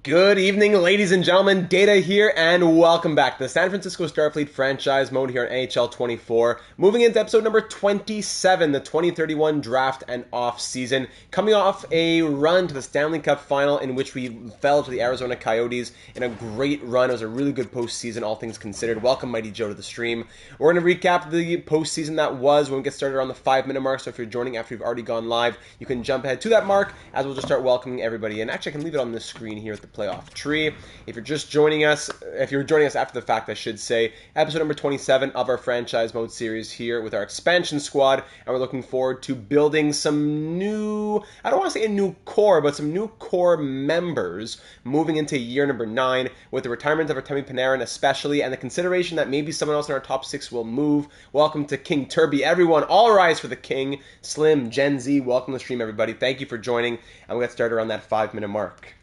Good evening, ladies and gentlemen. Data here, and welcome back to the San Francisco Starfleet franchise mode here on NHL 24. Moving into episode number 27, the 2031 draft and off-season. Coming off a run to the Stanley Cup final in which we fell to the Arizona Coyotes in a great run. It was a really good postseason, all things considered. Welcome, Mighty Joe, to the stream. We're going to recap the postseason that was when we get started around the 5-minute mark. So if you're joining after you've already gone live, you can jump ahead to that mark as we'll just start welcoming everybody. And actually, I can leave it on this screen here at the playoff tree. If you're just joining us, if you're joining us after the fact, I should say, episode number 27 of our franchise mode series here with our expansion squad, and we're looking forward to building some new, I don't want to say a new core, but some new core members moving into year number 9 with the retirement of Artemi Panarin especially, and the consideration that maybe someone else in our top 6 will move. Welcome to King Turby, everyone. All rise for the King. Slim, Gen Z, welcome to the stream, everybody. Thank you for joining, and we'll get started around that 5-minute mark.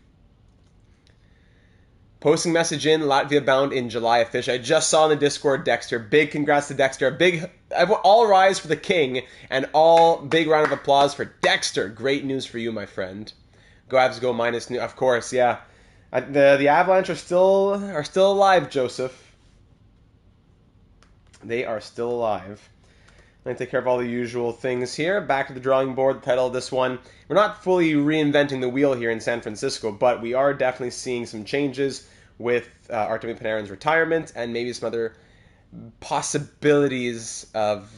Posting message in, Latvia bound in July official. I just saw in the Discord, Dexter. Big congrats to Dexter. Big, all rise for the King, and all big round of applause for Dexter. Great news for you, my friend. Go Avs, go minus new. Of course, yeah. The Avalanche are still alive, Joseph. They are still alive. I'm going to take care of all the usual things here. Back to the drawing board, the title of this one. We're not fully reinventing the wheel here in San Francisco, but we are definitely seeing some changes with Artemi Panarin's retirement and maybe some other possibilities of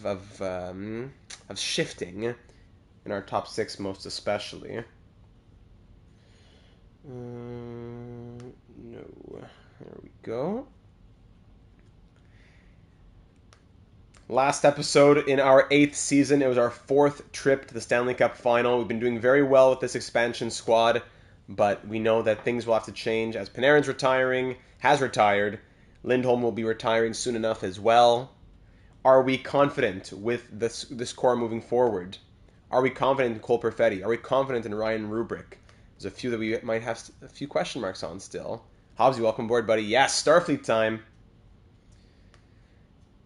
shifting in our top 6 most especially. No. There we go. Last episode in our 8th season, it was our 4th trip to the Stanley Cup final. We've been doing very well with this expansion squad, but we know that things will have to change as Panarin's has retired. Lindholm will be retiring soon enough as well. Are we confident with this core moving forward? Are we confident in Cole Perfetti? Are we confident in Ryan Rubrick? There's a few that we might have a few question marks on still. Hobbsy, welcome aboard, buddy. Yes, Starfleet time.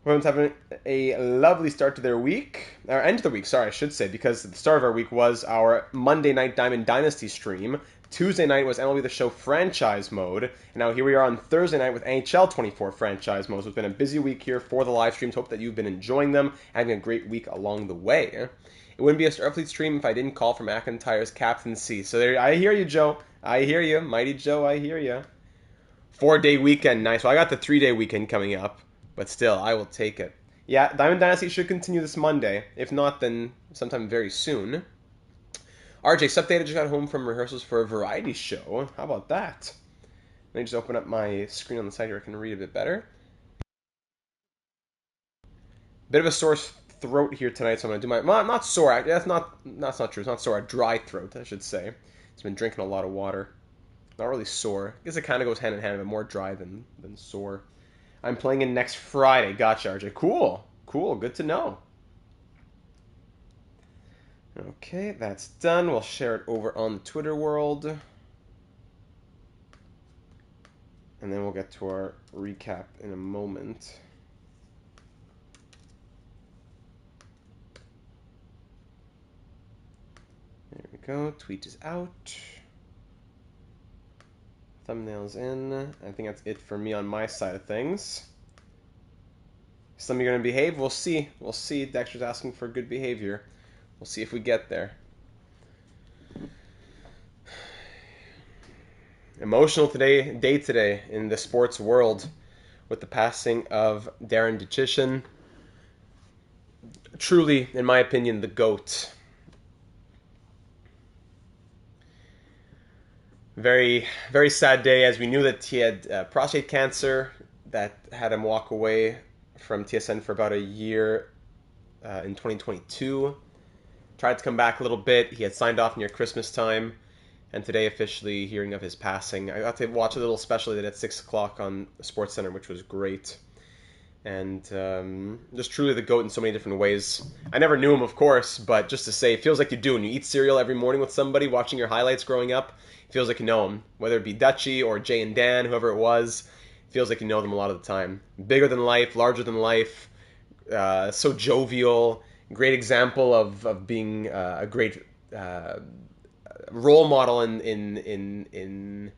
Everyone's having a lovely start to their week, or end of the week, sorry, I should say, because the start of our week was our Monday night Diamond Dynasty stream. Tuesday night was MLB The Show franchise mode, and now here we are on Thursday night with NHL 24 franchise mode. So it's been a busy week here for the live streams. Hope that you've been enjoying them, having a great week along the way. It wouldn't be a Starfleet stream if I didn't call for McIntyre's captaincy. So there, I hear you, Joe. I hear you. Mighty Joe, I hear you. 4-day weekend, nice. Well, I got the 3-day weekend coming up. But still, I will take it. Yeah, Diamond Dynasty should continue this Monday. If not, then sometime very soon. RJ, Subdata just got home from rehearsals for a variety show. How about that? Let me just open up my screen on the side here. I can read a bit better. Bit of a sore throat here tonight, so I'm going to do my... Well, not sore. That's not true. It's not sore. A dry throat, I should say. It's been drinking a lot of water. Not really sore. I guess it kind of goes hand in hand, but more dry than sore. I'm playing in next Friday. Gotcha, RJ. Cool. Good to know. Okay, that's done. We'll share it over on the Twitter world. And then we'll get to our recap in a moment. There we go. Tweet is out. Thumbnails in. I think that's it for me on my side of things. Some of you are going to behave. We'll see. Dexter's asking for good behavior. We'll see if we get there. Emotional day today in the sports world with the passing of Darren Dichishin. Truly, in my opinion, the GOAT. Very, very sad day, as we knew that he had prostate cancer that had him walk away from TSN for about a year in 2022. Tried to come back a little bit. He had signed off near Christmas time, and today officially hearing of his passing. I got to watch a little special they did at 6 o'clock on SportsCenter, which was great. And just truly the GOAT in so many different ways. I never knew him, of course, but just to say, it feels like you do. When you eat cereal every morning with somebody, watching your highlights growing up, it feels like you know him. Whether it be Dutchie or Jay and Dan, whoever it was, it feels like you know them a lot of the time. Bigger than life, larger than life, so jovial, great example of being a great role model in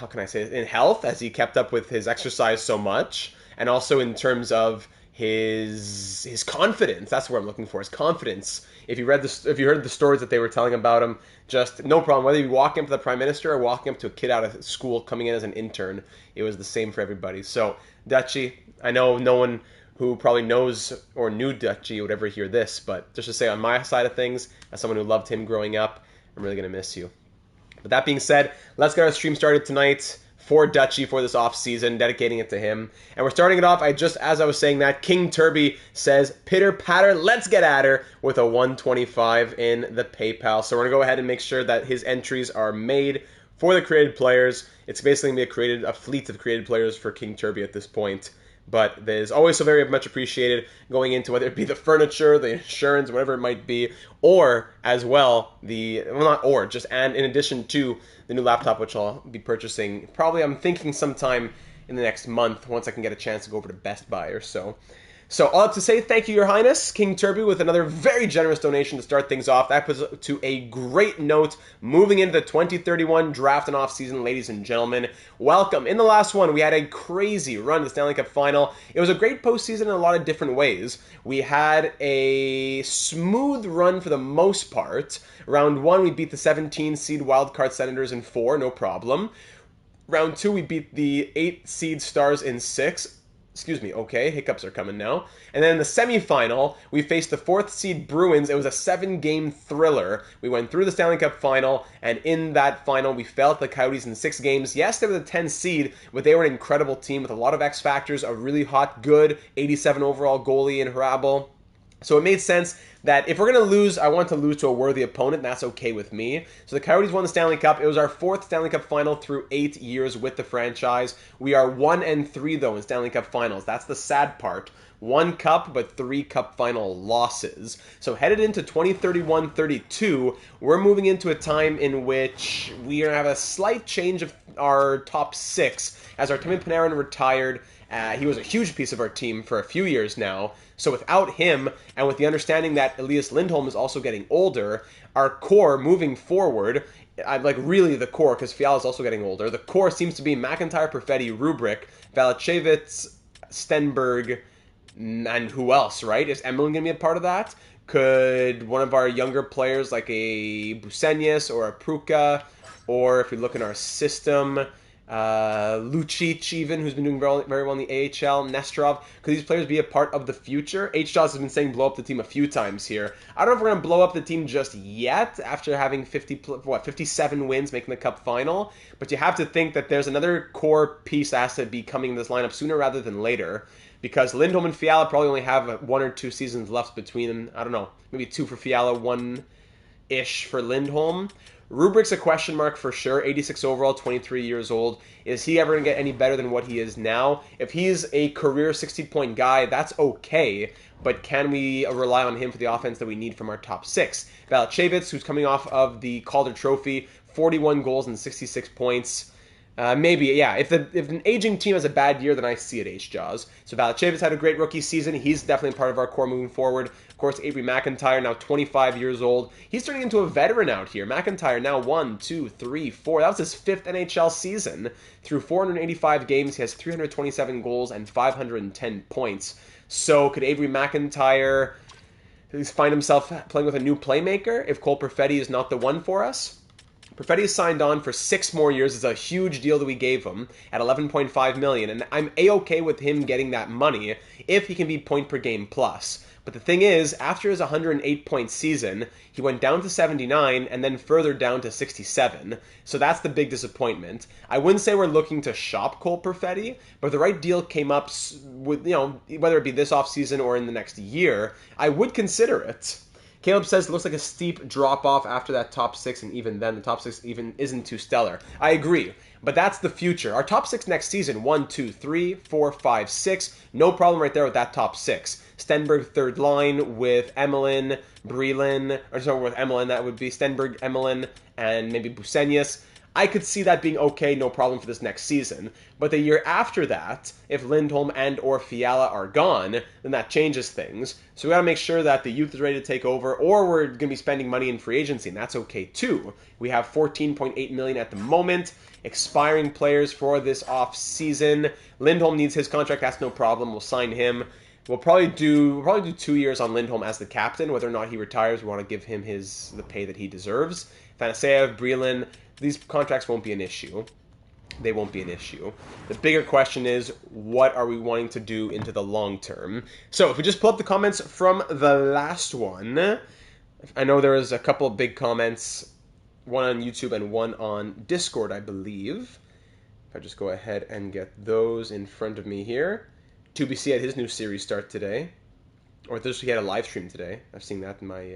how can I say it, in health, as he kept up with his exercise so much, and also in terms of his confidence. That's what I'm looking for, his confidence. If you heard the stories that they were telling about him, just no problem. Whether you walk up to the prime minister or walking up to a kid out of school coming in as an intern, it was the same for everybody. So Dutchy, I know no one who probably knows or knew Dutchy would ever hear this, but just to say on my side of things, as someone who loved him growing up, I'm really going to miss you. But that being said, let's get our stream started tonight for Dutchy for this off season, dedicating it to him. And we're starting it off, as I was saying that, King Turby says, pitter patter, let's get at her, with a 125 in the PayPal. So we're going to go ahead and make sure that his entries are made for the created players. It's basically going to be a fleet of created players for King Turby at this point. But there's always so very much appreciated going into whether it be the furniture, the insurance, whatever it might be, or as well, and in addition to the new laptop, which I'll be purchasing probably, I'm thinking sometime in the next month, once I can get a chance to go over to Best Buy or so. So all I have to say, thank you, Your Highness, King Turby, with another very generous donation to start things off. That was to a great note moving into the 2031 draft and off-season, ladies and gentlemen. Welcome. In the last one, we had a crazy run to the Stanley Cup Final. It was a great postseason in a lot of different ways. We had a smooth run for the most part. Round 1, we beat the 17-seed wildcard Senators in 4, no problem. Round 2, we beat the 8-seed Stars in 6. Excuse me, okay, hiccups are coming now. And then in the semifinal, we faced the 4th seed Bruins. It was a 7-game thriller. We went through the Stanley Cup final, and in that final, we fell to the Coyotes in 6 games. Yes, they were the 10th seed, but they were an incredible team with a lot of X factors, a really hot, good 87 overall goalie in Hrabal. So it made sense that if we're going to lose, I want to lose to a worthy opponent, and that's okay with me. So the Coyotes won the Stanley Cup. It was our 4th Stanley Cup final through 8 years with the franchise. We are 1-3, though, in Stanley Cup finals. That's the sad part. 1 cup, but 3 cup final losses. So headed into 2031-32, we're moving into a time in which we are going to have a slight change of our top 6, as Artemi Panarin retired. He was a huge piece of our team for a few years now. So without him, and with the understanding that Elias Lindholm is also getting older, our core moving forward, really the core, because Fiala is also getting older, the core seems to be McIntyre, Perfetti, Rubric, Valachevitz, Stenberg, and who else, right? Is Emelin going to be a part of that? Could one of our younger players, like a Busenyas or a Pruka, or if we look in our system, Lucic even, who's been doing very, very well in the AHL, Nesterov, could these players be a part of the future? H-Jaws has been saying blow up the team a few times here. I don't know if we're going to blow up the team just yet after having 57 wins making the Cup final, but you have to think that there's another core piece that has to be coming in this lineup sooner rather than later, because Lindholm and Fiala probably only have 1 or 2 seasons left between them. I don't know, maybe 2 for Fiala, 1-ish for Lindholm. Rubric's a question mark for sure. 86 overall, 23 years old. Is he ever going to get any better than what he is now? If he's a career 60-point guy, that's okay, but can we rely on him for the offense that we need from our top 6? Valachevitz, who's coming off of the Calder Trophy, 41 goals and 66 points. Maybe, yeah. If an aging team has a bad year, then I see it, H-Jaws. So Valachevitz had a great rookie season. He's definitely part of our core moving forward. Of course, Avery McIntyre, now 25 years old. He's turning into a veteran out here. McIntyre now 1, 2, 3, 4. That was his 5th NHL season. Through 485 games, he has 327 goals and 510 points. So could Avery McIntyre find himself playing with a new playmaker if Cole Perfetti is not the one for us? Perfetti is signed on for 6 more years. It's a huge deal that we gave him at $11.5 million, and I'm A-okay with him getting that money if he can be point per game plus. But the thing is, after his 108-point season, he went down to 79 and then further down to 67. So that's the big disappointment. I wouldn't say we're looking to shop Cole Perfetti, but if the right deal came up with, whether it be this offseason or in the next year, I would consider it. Caleb says it looks like a steep drop-off after that top 6, and even then, the top 6 even isn't too stellar. I agree, but that's the future. Our top 6 next season, 1, 2, 3, 4, 5, 6, no problem right there with that top 6. Stenberg third line with Emelin, Breland, or sorry, with Emelin, that would be Stenberg, Emelin, and maybe Busenyas. I could see that being okay, no problem for this next season. But the year after that, if Lindholm and or Fiala are gone, then that changes things. So we got to make sure that the youth is ready to take over, or we're going to be spending money in free agency, and that's okay too. We have $14.8 million at the moment. Expiring players for this off season. Lindholm needs his contract. That's no problem. We'll sign him. We'll probably do 2 years on Lindholm as the captain. Whether or not he retires, we want to give him the pay that he deserves. Thanaseyev, Breland, these contracts won't be an issue. They won't be an issue. The bigger question is, what are we wanting to do into the long term? So if we just pull up the comments from the last one, I know there was a couple of big comments, one on YouTube and one on Discord, I believe. If I just go ahead and get those in front of me here. 2BC had his new series start today, or this he had a live stream today. I've seen that in my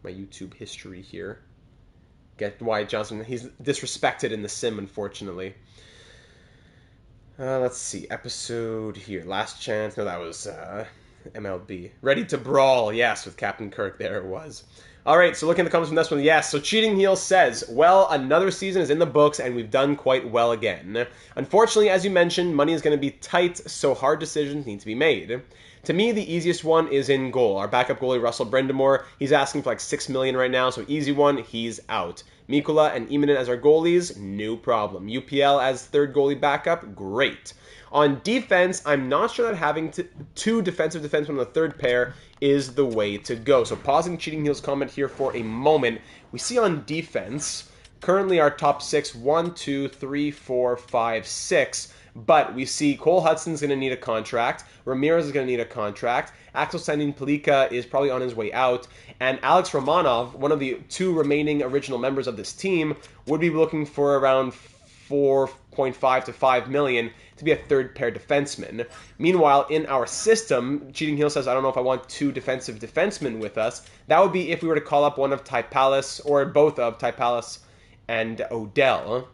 my YouTube history here. Get Wyatt Johnson. He's disrespected in the sim, unfortunately. Let's see. Episode here. Last chance. No, that was MLB. Ready to brawl. Yes, with Captain Kirk. There it was. All right, so looking at the comments from this one. Yes, so Cheating Heel says, well, another season is in the books, and we've done quite well again. Unfortunately, as you mentioned, money is going to be tight, so hard decisions need to be made. To me, the easiest one is in goal. Our backup goalie, Russell Brendamore, he's asking for like $6 million right now, so easy one, he's out. Mikula and Immonen as our goalies, no problem. UPL as third goalie backup, great. On defense, I'm not sure that having two defensive defensemen on the third pair is the way to go. So pausing Cheating Heel's comment here for a moment, we see on defense, currently our top six, 1, 2, 3, 4, 5, 6. But we see Cole Hudson's going to need a contract. Ramirez is going to need a contract. Axel Sandin-Pellikka is probably on his way out. And Alex Romanov, one of the two remaining original members of this team, would be looking for around 4.5 to 5 million to be a third pair defenseman. Meanwhile, in our system, Cheating Heel says, I don't know if I want two defensive defensemen with us. That would be if we were to call up one of Ty Pallas or both of Ty Pallas and Odell.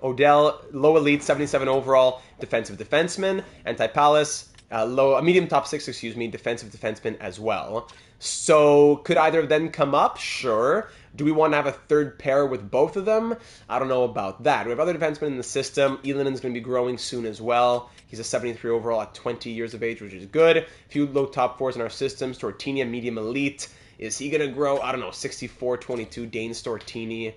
Odell, low elite, 77 overall, defensive defenseman, and Ty Pallas, medium top six, defensive defenseman as well. So could either of them come up? Sure. Do we want to have a third pair with both of them? I don't know about that. We have other defensemen in the system. Elanen's going to be growing soon as well. He's a 73 overall at 20 years of age, which is good. A few low top fours in our systems. Stortini, medium elite. Is he going to grow? I don't know. 64-22, Dane Stortini.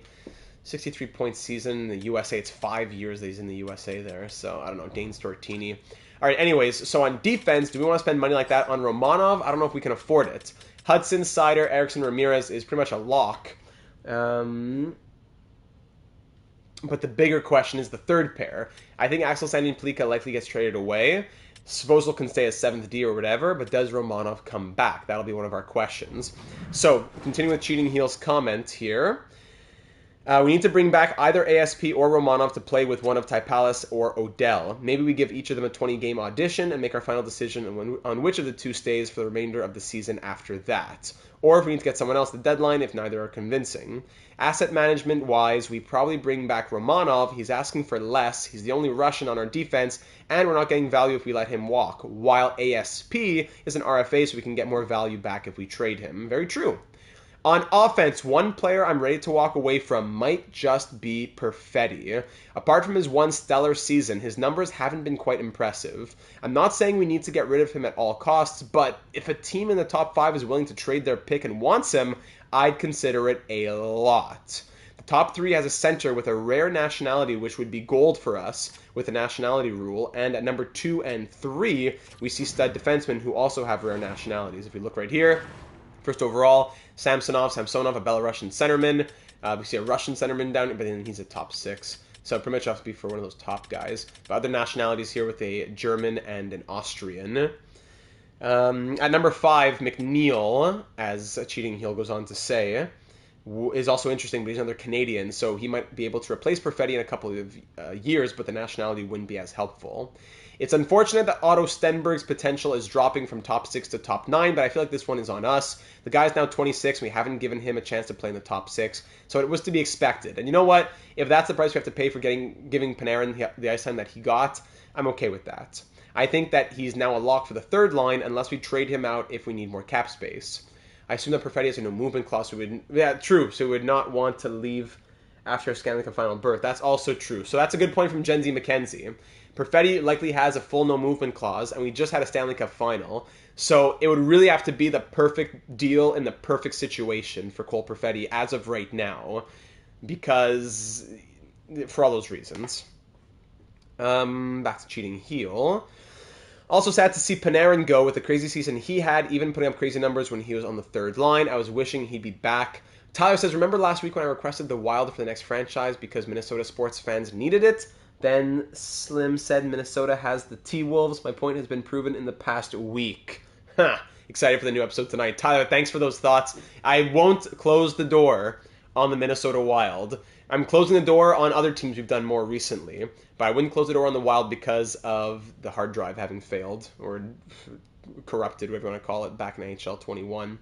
63-point season in the USA. It's 5 years that he's in the USA there. So, I don't know. Dane Stortini. All right, anyways. So, on defense, do we want to spend money like that on Romanov? I don't know if we can afford it. Hudson, Sider, Eriksson, Ramirez is pretty much a lock. But the bigger question is the third pair. I think Axel Sandin-Pellikka likely gets traded away. Svozil can stay as 7th D or whatever, but does Romanov come back? That'll be one of our questions. So, continuing with Cheating Heel's comment here. We need to bring back either ASP or Romanov to play with one of Ty Pallas or Odell. Maybe we give each of them a 20-game audition and make our final decision on which of the two stays for the remainder of the season after that. Or if we need to get someone else at the deadline if neither are convincing. Asset management-wise, we probably bring back Romanov. He's asking for less. He's the only Russian on our defense, and we're not getting value if we let him walk. While ASP is an RFA, so we can get more value back if we trade him. Very true. On offense, one player I'm ready to walk away from might just be Perfetti. Apart from his one stellar season, his numbers haven't been quite impressive. I'm not saying we need to get rid of him at all costs, but if a team in the top 5 is willing to trade their pick and wants him, I'd consider it a lot. The top 3 has a center with a rare nationality, which would be gold for us with the nationality rule, and at number 2 and 3, we see stud defensemen who also have rare nationalities. If we look right here, first overall, Samsonov, a Belarusian centerman. We see a Russian centerman down, but then he's a top 6. So pretty much have to be for one of those top guys. But other nationalities here with a German and an Austrian. At number 5, McNeil, as Cheating Heel goes on to say, is also interesting, but he's another Canadian, so he might be able to replace Perfetti in a couple of years, but the nationality wouldn't be as helpful. It's unfortunate that Otto Stenberg's potential is dropping from top 6 to top 9, but I feel like this one is on us. The guy's now 26, we haven't given him a chance to play in the top 6, so it was to be expected. And you know what? If that's the price we have to pay for giving Panarin the ice time that he got, I'm okay with that. I think that he's now a lock for the third line unless we trade him out if we need more cap space. I assume that Perfetti has a no movement clause, so true, so we would not want to leave after a Stanley Cup final berth. That's also true. So that's a good point from Gen Z McKenzie. Perfetti likely has a full no movement clause, and we just had a Stanley Cup final. So it would really have to be the perfect deal in the perfect situation for Cole Perfetti as of right now, because for all those reasons. Back to cheating heel. Also sad to see Panarin go with the crazy season he had, even putting up crazy numbers when he was on the third line. I was wishing he'd be back. Tyler says, remember last week when I requested the Wild for the next franchise because Minnesota sports fans needed it? Then Slim said Minnesota has the T-Wolves. My point has been proven in the past week. Huh. Excited for the new episode tonight. Tyler, thanks for those thoughts. I won't close the door on the Minnesota Wild. I'm closing the door on other teams we've done more recently, but I wouldn't close the door on the Wild because of the hard drive having failed, or corrupted, whatever you want to call it, back in NHL 21.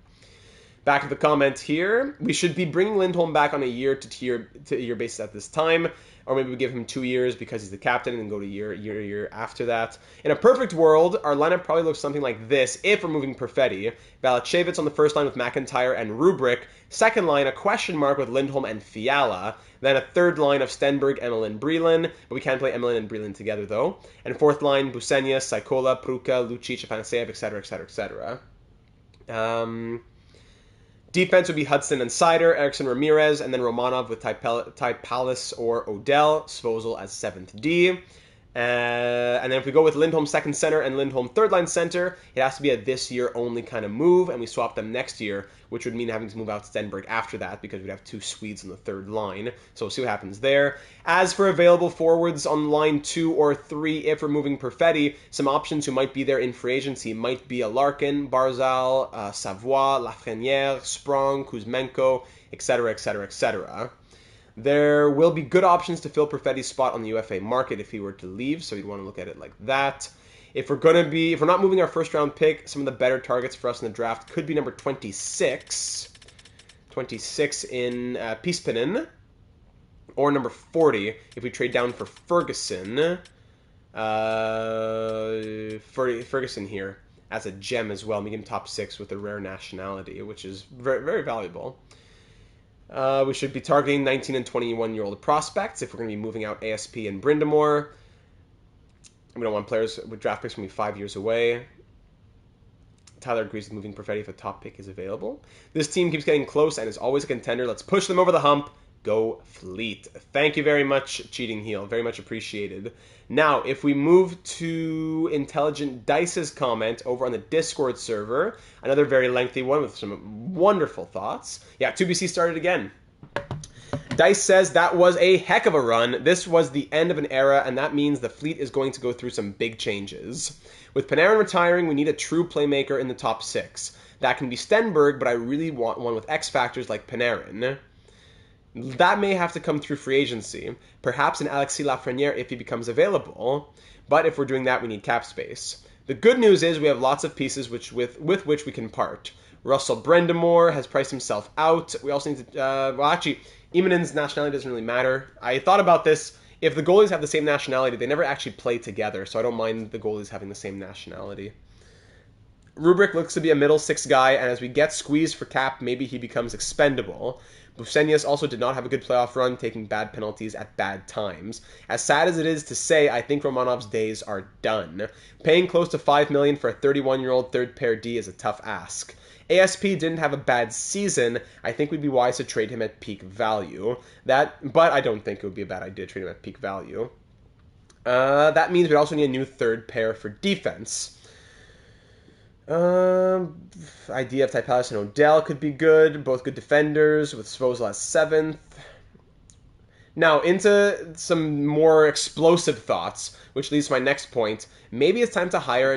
Back at the comment here, we should be bringing Lindholm back on a year-to-year basis at this time, or maybe we give him 2 years because he's the captain and then go to year after that. In a perfect world, our lineup probably looks something like this if we're moving Perfetti. Balachevitz on the first line with McIntyre and Rubrick. Second line, a question mark with Lindholm and Fiala. Then a third line of Stenberg, Emelin, Brelin. But we can't play Emelin and Brelin together, though. And fourth line, Busenia, Saikola, Pruka, Lucic, Afanaseyev, etc., etc., etc. Defense would be Hudson and Sider, Erickson Ramirez, and then Romanov with Typalis or Odell, Svozil as 7th D. And then if we go with Lindholm second center and Lindholm third line center, it has to be a this year only kind of move, and we swap them next year, which would mean having to move out Stenberg after that because we'd have 2 Swedes on the third line. So we'll see what happens there. As for available forwards on line 2 or 3, if we're moving Perfetti, some options who might be there in free agency might be a Larkin, Barzal, Savoie, Lafreniere, Sprong, Kuzmenko, etc., etc., etc. There will be good options to fill Perfetti's spot on the UFA market if he were to leave, so you'd want to look at it like that. If we're not moving our first round pick, some of the better targets for us in the draft could be number 26. 26 in Pispinen. Or number 40 if we trade down for Ferguson. Ferguson here as a gem as well, making top 6 with a rare nationality, which is very, very valuable. We should be targeting 19 and 21-year-old prospects if we're going to be moving out ASP and Brindamore. We don't want players with draft picks from 5 years away. Tyler agrees with moving Perfetti if a top pick is available. This team keeps getting close and is always a contender. Let's push them over the hump. Go Fleet. Thank you very much, Cheating Heel. Very much appreciated. Now, if we move to Intelligent Dice's comment over on the Discord server, another very lengthy one with some wonderful thoughts. Yeah, 2BC started again. Dice says that was a heck of a run. This was the end of an era, and that means the Fleet is going to go through some big changes. With Panarin retiring, we need a true playmaker in the top 6. That can be Stenberg, but I really want one with X factors like Panarin. That may have to come through free agency. Perhaps an Alexis Lafreniere if he becomes available. But if we're doing that, we need cap space. The good news is we have lots of pieces with which we can part. Russell Brindamore has priced himself out. We also need to... Imanen's nationality doesn't really matter. I thought about this. If the goalies have the same nationality, they never actually play together, so I don't mind the goalies having the same nationality. Rubrick looks to be a middle 6 guy, and as we get squeezed for cap, maybe he becomes expendable. Busenius also did not have a good playoff run, taking bad penalties at bad times. As sad as it is to say, I think Romanov's days are done. Paying close to $5 million for a 31-year-old third pair D is a tough ask. ASP didn't have a bad season. I think we'd be wise to trade him at peak value. But I don't think it would be a bad idea to trade him at peak value. That means we'd also need a new third pair for defense. Idea of Typalis and Odell could be good. Both good defenders with Svozil as 7th. Now, into some more explosive thoughts, which leads to my next point. Maybe it's time to hire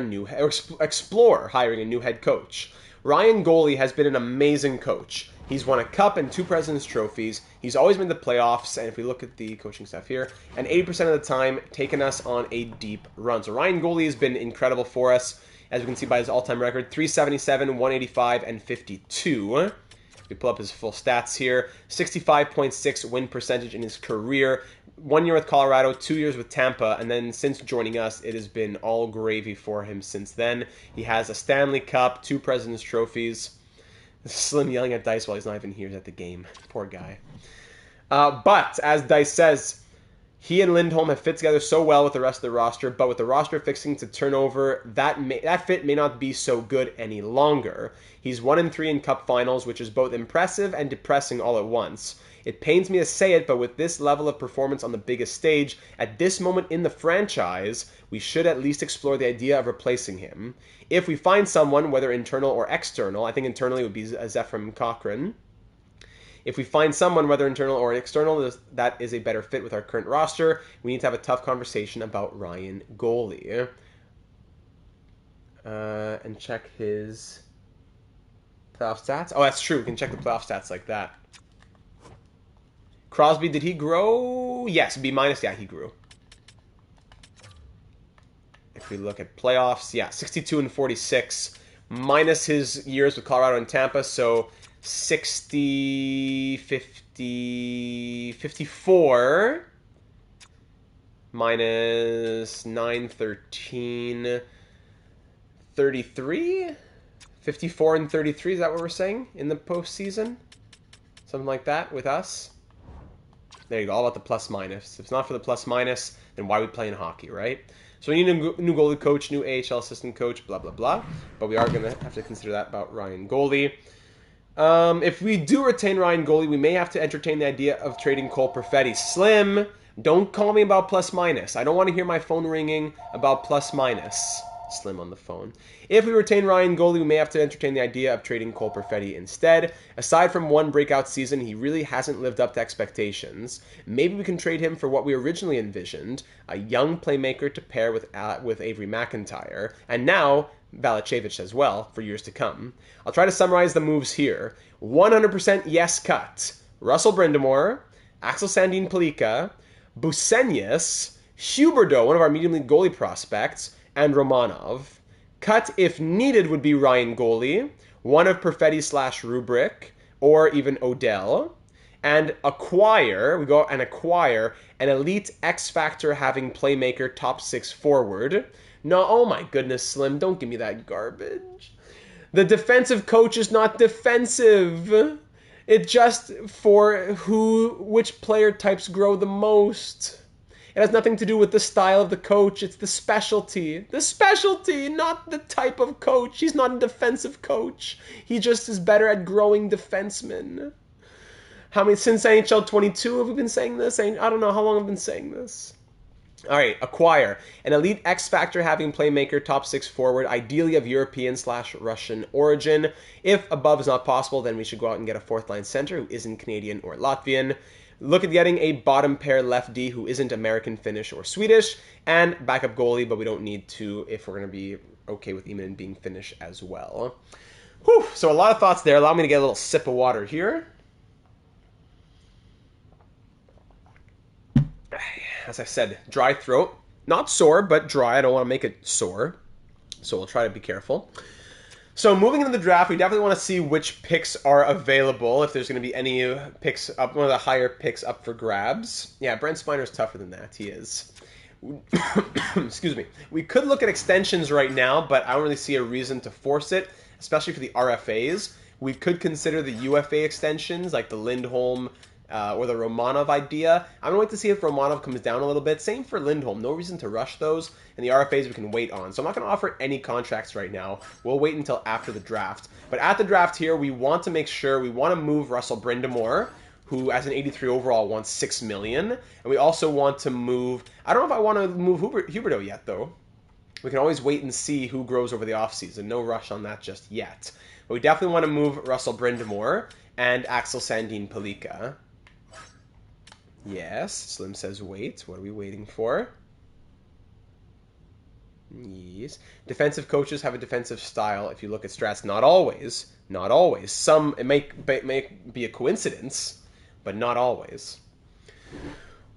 explore hiring a new head coach. Ryan Goalie has been an amazing coach. He's won a cup and 2 President's Trophies. He's always been in the playoffs, and if we look at the coaching staff here, and 80% of the time taken us on a deep run. So Ryan Goalie has been incredible for us, as we can see by his all-time record, 377, 185, and 52. We pull up his full stats here. 65.6 win percentage in his career. 1 year with Colorado, 2 years with Tampa, and then since joining us, it has been all gravy for him since then. He has a Stanley Cup, 2 President's Trophies. Slim yelling at Dice while he's not even here at the game. Poor guy. But, as Dice says, he and Lindholm have fit together so well with the rest of the roster, but with the roster fixing to turnover, that fit may not be so good any longer. He's 1-3 in Cup finals, which is both impressive and depressing all at once. It pains me to say it, but with this level of performance on the biggest stage, at this moment in the franchise, we should at least explore the idea of replacing him. If we find someone, whether internal or external, I think internally would be Zephram Cochrane. If we find someone, whether internal or external, that is a better fit with our current roster, we need to have a tough conversation about Ryan Goalie. And check his playoff stats. Oh, that's true. We can check the playoff stats like that. Crosby, did he grow? Yes, B-. Yeah, he grew. If we look at playoffs, yeah, 62 and 46, minus his years with Colorado and Tampa, so 60, 50, 54, minus 9, 13, 33, 54 and 33, is that what we're saying in the postseason? Something like that with us? There you go, all about the plus minus. If it's not for the plus minus, then why are we playing hockey, right? So we need a new goalie coach, new AHL assistant coach, blah, blah, blah. But we are going to have to consider that about Ryan Goalie. If we do retain Ryan Goalie, we may have to entertain the idea of trading Cole Perfetti. Slim, don't call me about plus minus. I don't want to hear my phone ringing about plus minus. Slim on the phone. If we retain Ryan Goalie, we may have to entertain the idea of trading Cole Perfetti instead. Aside from one breakout season, he really hasn't lived up to expectations. Maybe we can trade him for what we originally envisioned, a young playmaker to pair with Avery McIntyre, and now Valacevic as well for years to come. I'll try to summarize the moves here. 100% yes cut. Russell Brind'Amour, Axel Sandin Pellikka, Busenus, Huberdeau, one of our medium league goalie prospects, and Romanov. Cut, if needed, would be Ryan Goalie, one of Perfetti/Rubric, or even Odell. And acquire, we go and acquire an elite X-Factor having playmaker top 6 forward. No, oh my goodness, Slim, don't give me that garbage. The defensive coach is not defensive. It's just for which player types grow the most. It has nothing to do with the style of the coach. It's the specialty. The specialty, not the type of coach. He's not a defensive coach. He just is better at growing defensemen. How many, since NHL 22 have we been saying this? I don't know how long I've been saying this. All right, acquire an elite X-Factor having playmaker top 6 forward, ideally of European/Russian origin. If above is not possible, then we should go out and get a 4th line center who isn't Canadian or Latvian. Look at getting a bottom pair left D who isn't American, Finnish, or Swedish, and backup goalie, but we don't need to if we're going to be okay with Eamon being Finnish as well. Whew, so a lot of thoughts there. Allow me to get a little sip of water here. As I said, dry throat. Not sore, but dry. I don't want to make it sore, so we'll try to be careful. So moving into the draft, we definitely want to see which picks are available, if there's going to be any picks up, one of the higher picks up for grabs. Yeah, Brent Spiner's tougher than that. He is. Excuse me. We could look at extensions right now, but I don't really see a reason to force it, especially for the RFAs. We could consider the UFA extensions, like the Lindholm or the Romanov idea. I'm going to wait to see if Romanov comes down a little bit. Same for Lindholm. No reason to rush those. And the RFAs we can wait on. So I'm not going to offer any contracts right now. We'll wait until after the draft. But at the draft here, we want to make sure we want to move Russell Brind'Amour, who as an 83 overall wants $6 million. And we also want to move, I don't know if I want to move Huberdeau yet, though. We can always wait and see who grows over the offseason. No rush on that just yet. But we definitely want to move Russell Brind'Amour and Axel Sandin Pellikka. Yes, Slim says wait. What are we waiting for? Yes. Defensive coaches have a defensive style. If you look at strats, not always. Not always. Some, it may be a coincidence, but not always.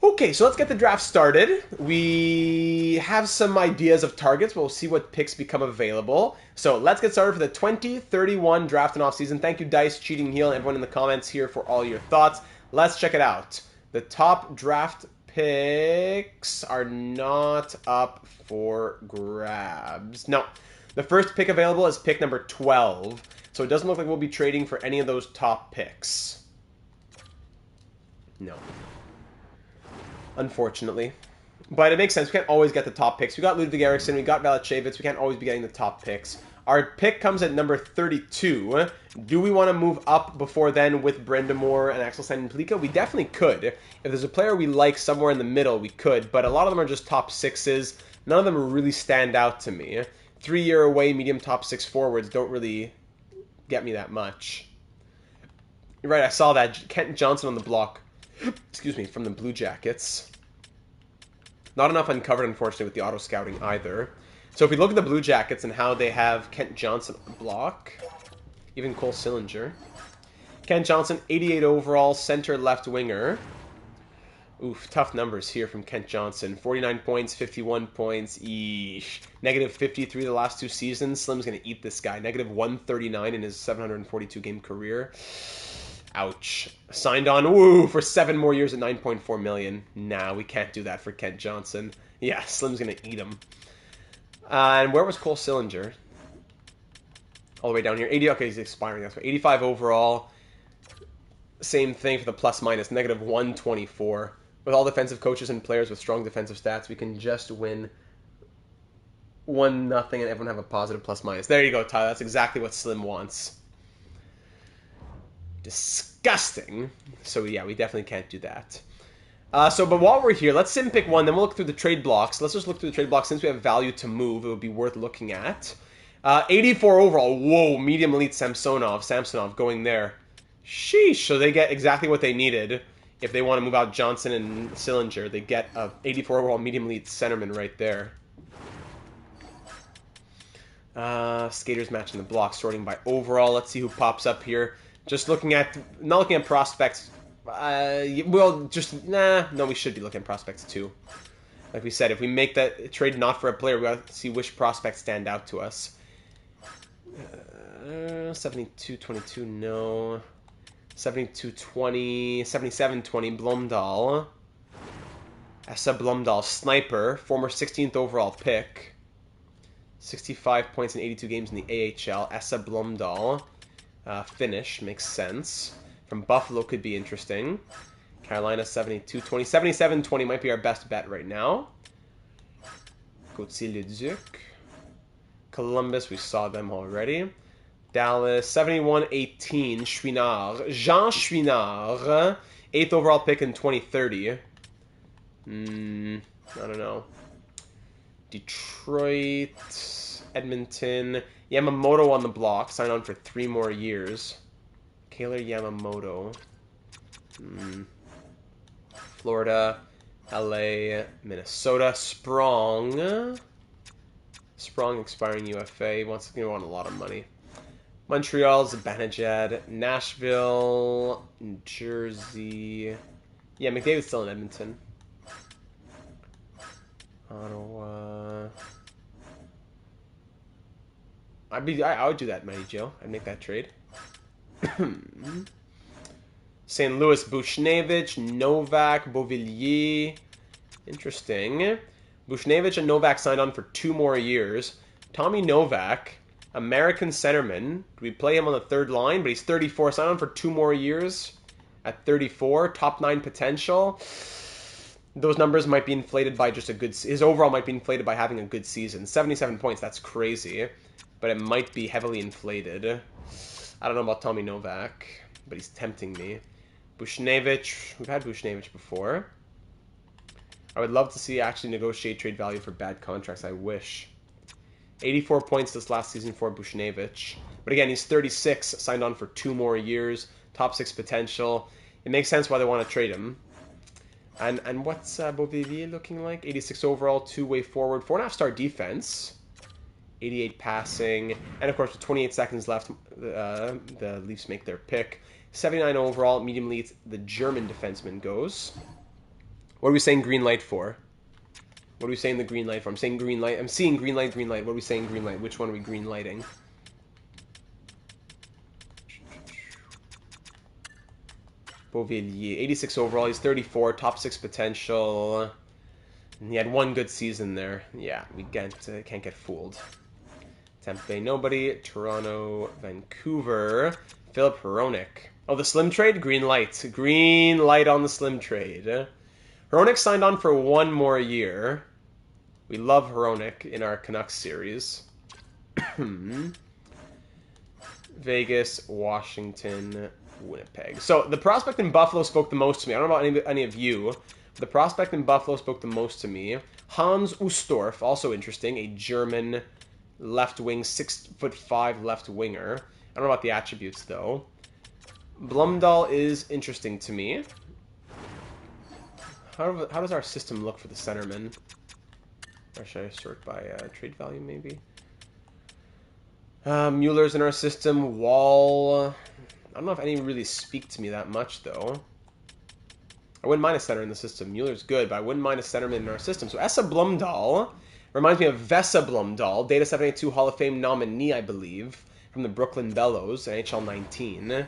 Okay, so let's get the draft started. We have some ideas of targets. We'll see what picks become available. So let's get started for the 2031 draft and offseason. Thank you, Dice, Cheating Heel, and everyone in the comments here for all your thoughts. Let's check it out. The top draft picks are not up for grabs. No, the first pick available is pick number 12. So it doesn't look like we'll be trading for any of those top picks. No. Unfortunately. But it makes sense. We can't always get the top picks. We got Ludwig Eriksson. We got Valachevitz. We can't always be getting the top picks. Our pick comes at number 32. Do we want to move up before then with Brendamore and Axel Sandin-Plika? We definitely could. If there's a player we like somewhere in the middle, we could. But a lot of them are just top sixes. None of them really stand out to me. 3-year away, medium top six forwards don't really get me that much. You're right, I saw that. Kent Johnson on the block. Excuse me, from the Blue Jackets. Not enough uncovered, unfortunately, with the auto-scouting either. So if we look at the Blue Jackets and how they have Kent Johnson on the block, even Cole Sillinger. Kent Johnson, 88 overall, center left winger. Oof, tough numbers here from Kent Johnson. 49 points, 51 points, eesh. Negative 53 the last 2 seasons. Slim's going to eat this guy. Negative 139 in his 742-game career. Ouch. Signed on, woo, for 7 more years at $9.4 million. Nah, we can't do that for Kent Johnson. Yeah, Slim's going to eat him. And where was Cole Sillinger? All the way down here. 80, okay, he's expiring. That's right. 85 overall. Same thing for the plus-minus. Negative 124. With all defensive coaches and players with strong defensive stats, we can just win 1-0 and everyone have a positive plus-minus. There you go, Tyler. That's exactly what Slim wants. Disgusting. So yeah, we definitely can't do that. But while we're here, let's sim pick one, then we'll look through the trade blocks. Let's just look through the trade blocks. Since we have value to move, it would be worth looking at. 84 overall. Whoa, medium elite Samsonov going there. Sheesh. So they get exactly what they needed. If they want to move out Johnson and Sillinger, they get a 84 overall medium elite centerman right there. Skaters matching the block, sorting by overall. Let's see who pops up here. Just looking at, not looking at prospects. No, we should be looking at prospects too. Like we said, if we make that trade not for a player, we got to see which prospects stand out to us. 72-22, no. 72-20, 77-20, Blomdahl. Essa Blomdahl, sniper, former 16th overall pick. 65 points in 82 games in the AHL. Essa Blomdahl. Finnish, makes sense. From Buffalo could be interesting. Carolina, 72-20. 77-20 might be our best bet right now. Gauthier-Leduc. Columbus, we saw them already. Dallas, 71-18. Chouinard. Jean Chouinard. 8th overall pick in 2030. I don't know. Detroit, Edmonton. Yamamoto on the block. Signed on for 3 more years. Kailer Yamamoto. Florida, LA, Minnesota. Sprong. Sprong expiring UFA. He wants to want a lot of money. Montreal, Zibanejad. Nashville, New Jersey. Yeah, McDavid's still in Edmonton. Ottawa. I would do that, Mighty Joe. I'd make that trade. St. Louis, Bushnevich, Novak, Beauvillier. Interesting. Bushnevich and Novak signed on for 2 more years. Tommy Novak, American centerman. Do we play him on the 3rd line? But he's 34. Signed on for 2 more years at 34. Top 9 potential. Those numbers might be inflated by just a good... His overall might be inflated by having a good season. 77 points, that's crazy. But it might be heavily inflated. I don't know about Tommy Novak, but he's tempting me. Bushnevich, we've had Bushnevich before. I would love to see actually negotiate trade value for bad contracts, I wish. 84 points this last season for Bushnevich. But again, he's 36, signed on for 2 more years. Top 6 potential. It makes sense why they want to trade him. And what's Beauvillier looking like? 86 overall, 2-way forward, 4.5-star defense. 88 passing. And of course, with 28 seconds left, the Leafs make their pick. 79 overall, medium elite, the German defenseman goes. What are we saying green light for? What are we saying the green light for? I'm saying green light. I'm seeing green light, green light. What are we saying green light? Which one are we green lighting? Beauvillier, 86 overall. He's 34, top 6 potential. And he had 1 good season there. Yeah, we can't get fooled. Tampa Bay, nobody. Toronto, Vancouver. Philip Hronik. Oh, the Slim trade? Green light. Green light on the Slim trade. Hronik signed on for 1 more year. We love Hronik in our Canucks series. Vegas, Washington, Winnipeg. So the prospect in Buffalo spoke the most to me. I don't know about any of you. The prospect in Buffalo spoke the most to me. Hans Ustorf, also interesting, a German left wing, 6'5" left winger. I don't know about the attributes though. Blumdahl is interesting to me. How does our system look for the centerman? Or should I sort by trade value maybe? Mueller's in our system. Wall. I don't know if any really speak to me that much though. I wouldn't mind a center in the system. Mueller's good, but I wouldn't mind a centerman in our system. So Essa Blumdahl reminds me of Vesa Blumdahl, Data 782 Hall of Fame nominee, I believe, from the Brooklyn Bellows, NHL 19.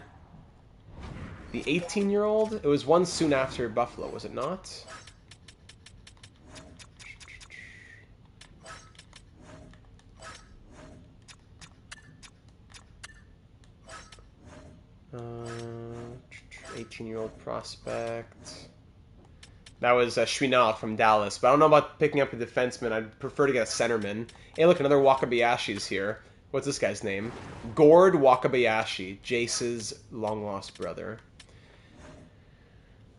The 18-year-old? It was one soon after Buffalo, was it not? Uh, 18-year-old prospect. That was Chouinard from Dallas, but I don't know about picking up a defenseman. I'd prefer to get a centerman. Hey, look, another Wakabayashi's here. What's this guy's name? Gord Wakabayashi, Jace's long-lost brother.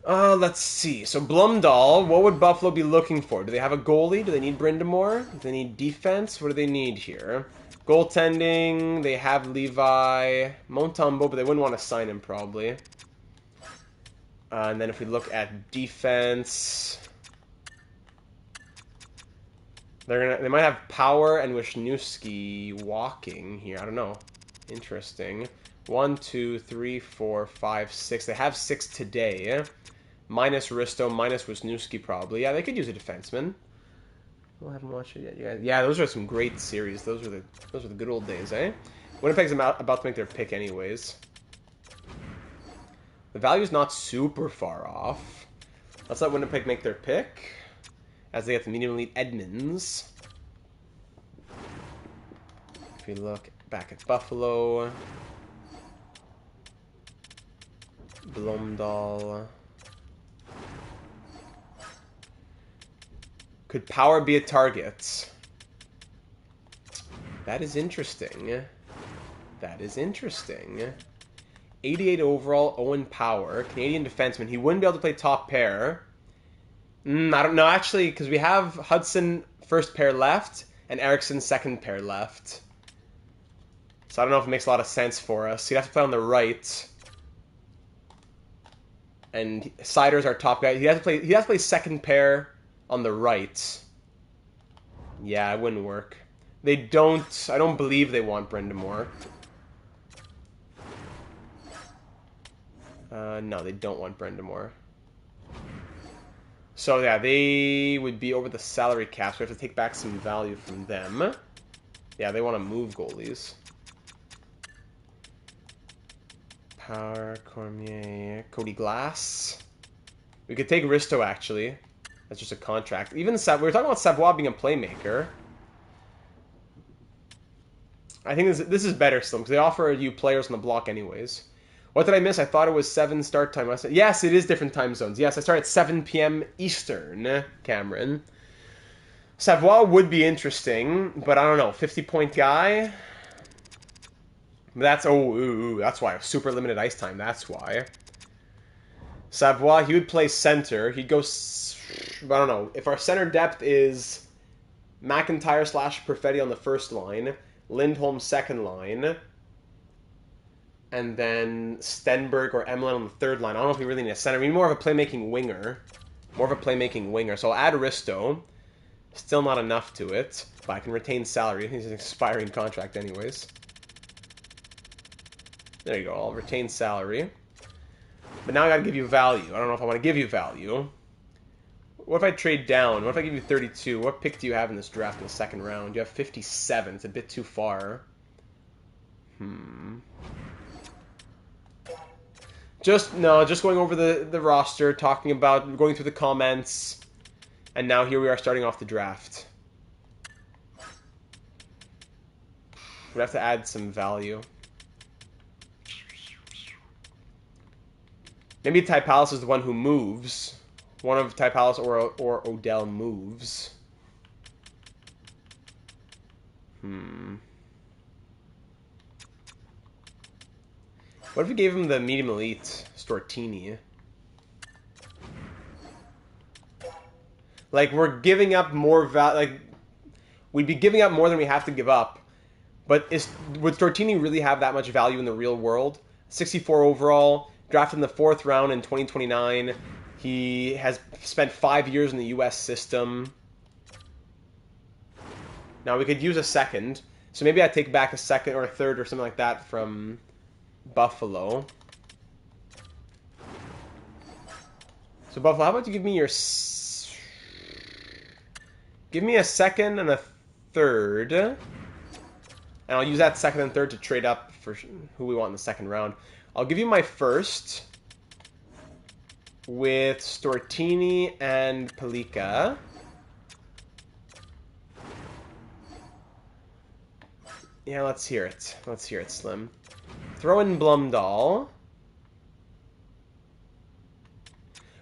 Let's see. So Blumdahl, what would Buffalo be looking for? Do they have a goalie? Do they need Brindamore? Do they need defense? What do they need here? Goaltending, they have Levi, Montembeault, but they wouldn't want to sign him probably. And then if we look at defense, they might have Power and Wisniewski walking here. I don't know. Interesting. 1, 2, 3, 4, 5, 6. They have 6 today. Minus Risto, minus Wisniewski probably. Yeah, they could use a defenseman. I haven't watched it yet. Yeah, those are some great series. Those are the good old days, eh? Winnipeg's about to make their pick anyways. The value's not super far off. Let's let Winnipeg make their pick as they get the medium elite Edmonds. If we look back at Buffalo, Blumdahl. Could Power be a target? That is interesting. That is interesting. 88 overall, Owen Power, Canadian defenseman. He wouldn't be able to play top pair. I don't know, actually, because we have Hudson first pair left and Eriksson second pair left. So I don't know if it makes a lot of sense for us. He'd have to play on the right. And Sider's our top guy. He'd have to play second pair on the right. Yeah, it wouldn't work. I don't believe they want Brindamore. No, they don't want Brindamore. So yeah, they would be over the salary cap, so we have to take back some value from them. Yeah, they want to move goalies. Power, Cormier, Cody Glass. We could take Risto, actually. That's just a contract. Even we were talking about Savoie being a playmaker. I think this is better still, because they offer you players on the block anyways. What did I miss? I thought it was 7 start time. Yes, it is different time zones. Yes, I start at 7 p.m. Eastern, Cameron. Savoie would be interesting, but I don't know. 50-point guy? That's why. Super limited ice time. That's why. Savoie, he would play center. He'd go... I don't know. If our center depth is McIntyre / Perfetti on the first line, Lindholm second line, and then Stenberg or Emlyn on the third line. I don't know if we really need a center. We need more of a playmaking winger. So I'll add Risto. Still not enough to it, but I can retain salary. He's an expiring contract anyways. There you go. I'll retain salary. But now I gotta give you value. I don't know if I want to give you value. What if I trade down? What if I give you 32? What pick do you have in this draft in the second round? You have 57. It's a bit too far. Just going over the roster, talking about, going through the comments, and now here we are starting off the draft. We have to add some value. Maybe Ty Palace is the one who moves. One of Ty Palace or Odell moves. What if we gave him the medium elite Stortini? Like, we're giving up more like, we'd be giving up more than we have to give up. But would Stortini really have that much value in the real world? 64 overall, drafted in the 4th round in 2029. He has spent 5 years in the U.S. system. Now, we could use a second. So maybe I take back a second or a third or something like that from Buffalo. So, Buffalo, how about you give me your... Give me a second and a third. And I'll use that second and third to trade up for who we want in the second round. I'll give you my first with Stortini and Pelika. Yeah, let's hear it. Let's hear it, Slim. Throw in Blumdahl.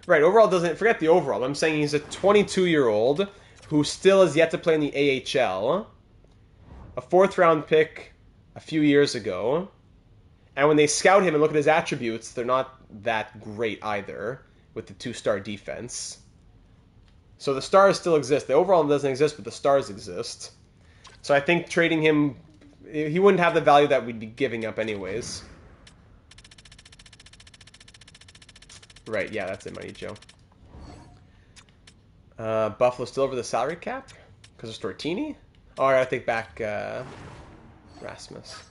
Right, overall doesn't... Forget the overall. I'm saying he's a 22-year-old who still has yet to play in the AHL. A 4th round pick a few years ago. And when they scout him and look at his attributes, they're not that great either with the 2-star defense. So the stars still exist. The overall doesn't exist, but the stars exist. So I think trading him... He wouldn't have the value that we'd be giving up anyways. Right, yeah, that's it, Money Joe. Buffalo still over the salary cap? Because of Stortini? Oh, I gotta take back Rasmus.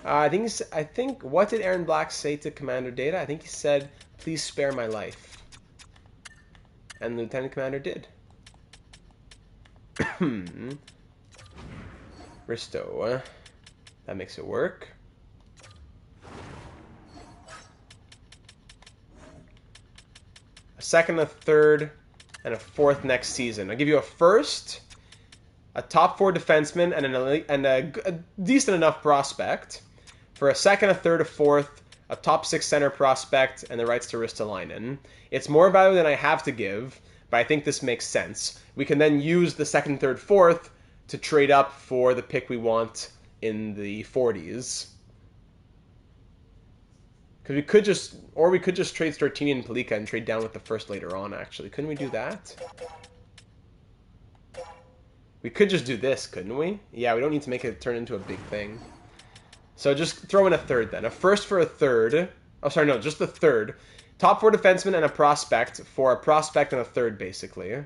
I think, what did Aaron Black say to Commander Data? I think he said, please spare my life. And the Lieutenant Commander did. Risto, that makes it work. A second, a third, and a 4th next season. I'll give you a first, a top 4 defenseman, and a decent enough prospect. For a second, a third, a 4th, a top 6 center prospect, and the rights to Ristolainen. It's more value than I have to give, but I think this makes sense. We can then use the 2nd, 3rd, 4th to trade up for the pick we want in the 40s. Because we could just trade Stortini and Pelika and trade down with the first later on, actually. Couldn't we do that? We could just do this, couldn't we? Yeah, we don't need to make it turn into a big thing. So just throw in a third then. A first for a third. Oh, sorry, no, just the third. Top 4 defenseman and a prospect for a prospect and a third, basically.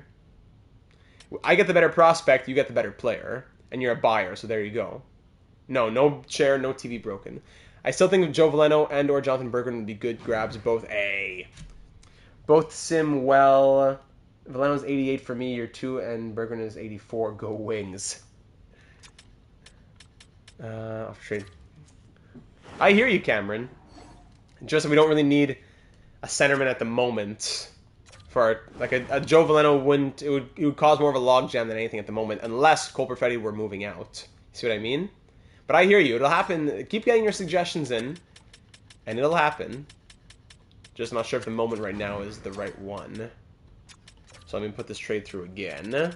I get the better prospect, you get the better player. And you're a buyer, so there you go. No chair, no TV broken. I still think Joe Veleno and or Jonathan Berggren would be good grabs. Both sim well. Veleno's 88 for me, you're 2, and Berggren is 84. Go Wings. Off trade. I hear you, Cameron. Just that we don't really need a centerman at the moment. For like a Joe Veleno wouldn't. It would cause more of a logjam than anything at the moment, unless Cole Perfetti were moving out. See what I mean? But I hear you. It'll happen. Keep getting your suggestions in, and it'll happen. Just not sure if the moment right now is the right one. So I'm gonna put this trade through again. All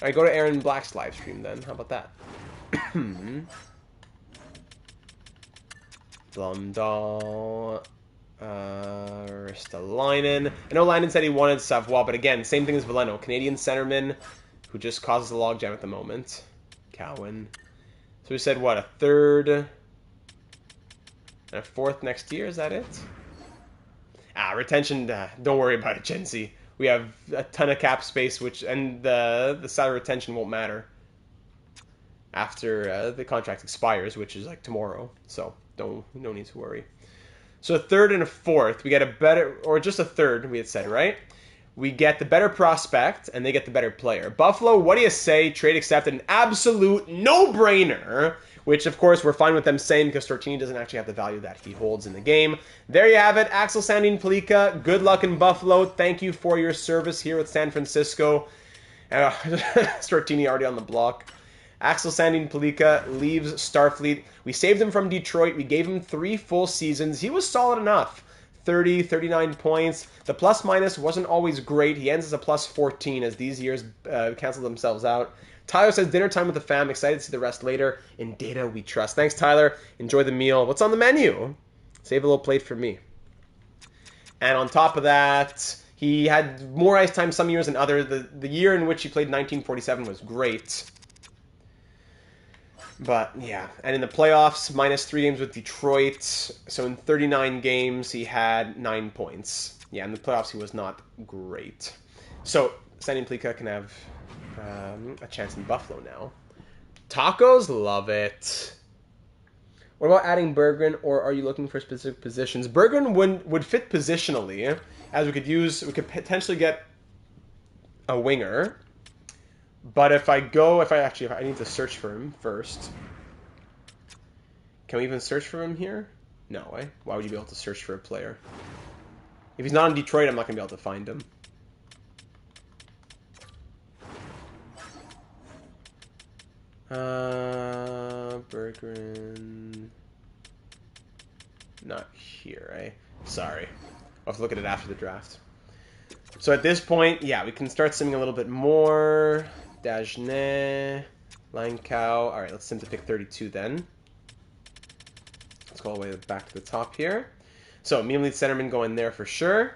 right, go to Aaron Black's live stream then. How about that? Blumdahl. Ristolainen. I know Linen said he wanted Savoie, but again, same thing as Veleno. Canadian centerman who just causes a logjam at the moment. Cowan. So we said, what, a third and a 4th next year? Is that it? Retention, don't worry about it, Gen Z. We have a ton of cap space, and the salary retention won't matter after the contract expires, which is like tomorrow. So no need to worry. So a third and a 4th, we get a better, or just a third, we had said, right? We get the better prospect, and they get the better player. Buffalo, what do you say? Trade accepted, an absolute no-brainer, which, of course, we're fine with them saying because Stortini doesn't actually have the value that he holds in the game. There you have it. Axel Sandin Pelika, good luck in Buffalo. Thank you for your service here with San Francisco. Stortini already on the block. Axel Sandin Palika leaves Starfleet. We saved him from Detroit. We gave him 3 full seasons. He was solid enough. 30, 39 points. The plus-minus wasn't always great. He ends as a plus 14 as these years cancel themselves out. Tyler says, dinner time with the fam. Excited to see the rest later. In Data, we trust. Thanks, Tyler. Enjoy the meal. What's on the menu? Save a little plate for me. And on top of that, he had more ice time some years than others. The year in which he played 1947 was great. But, yeah. And in the playoffs, -3 games with Detroit. So in 39 games, he had 9 points. Yeah, in the playoffs, he was not great. So, Sandin Palika can have a chance in Buffalo now. Tacos? Love it. What about adding Berggren, or are you looking for specific positions? Berggren would fit positionally, as we could potentially get a winger. But if I need to search for him first. Can we even search for him here? No, eh? Why would you be able to search for a player? If he's not in Detroit, I'm not going to be able to find him. Berggren. Not here, eh? Sorry. I'll have to look at it after the draft. So at this point, yeah, we can start simming a little bit more. Dagenet, Langkow. All right, let's sim to pick 32 then. Let's go all the way back to the top here. So, Medium Elite Centerman going there for sure.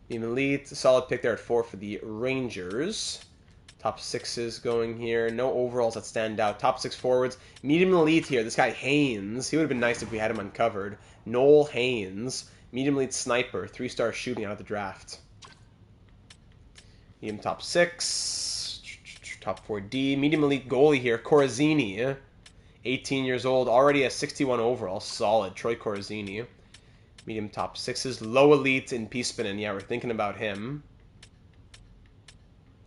Medium Elite, solid pick there at 4 for the Rangers. Top 6s going here. No overalls that stand out. Top 6 forwards. Medium Elite here. This guy Haynes. He would have been nice if we had him uncovered. Noel Haynes. Medium Elite Sniper. 3-star shooting out of the draft. Medium top 6. Top 4D. Medium elite goalie here. Corazzini. 18 years old. Already a 61 overall. Solid. Troy Corazzini. Medium top 6s. Low elite in Piespinen. Yeah, we're thinking about him.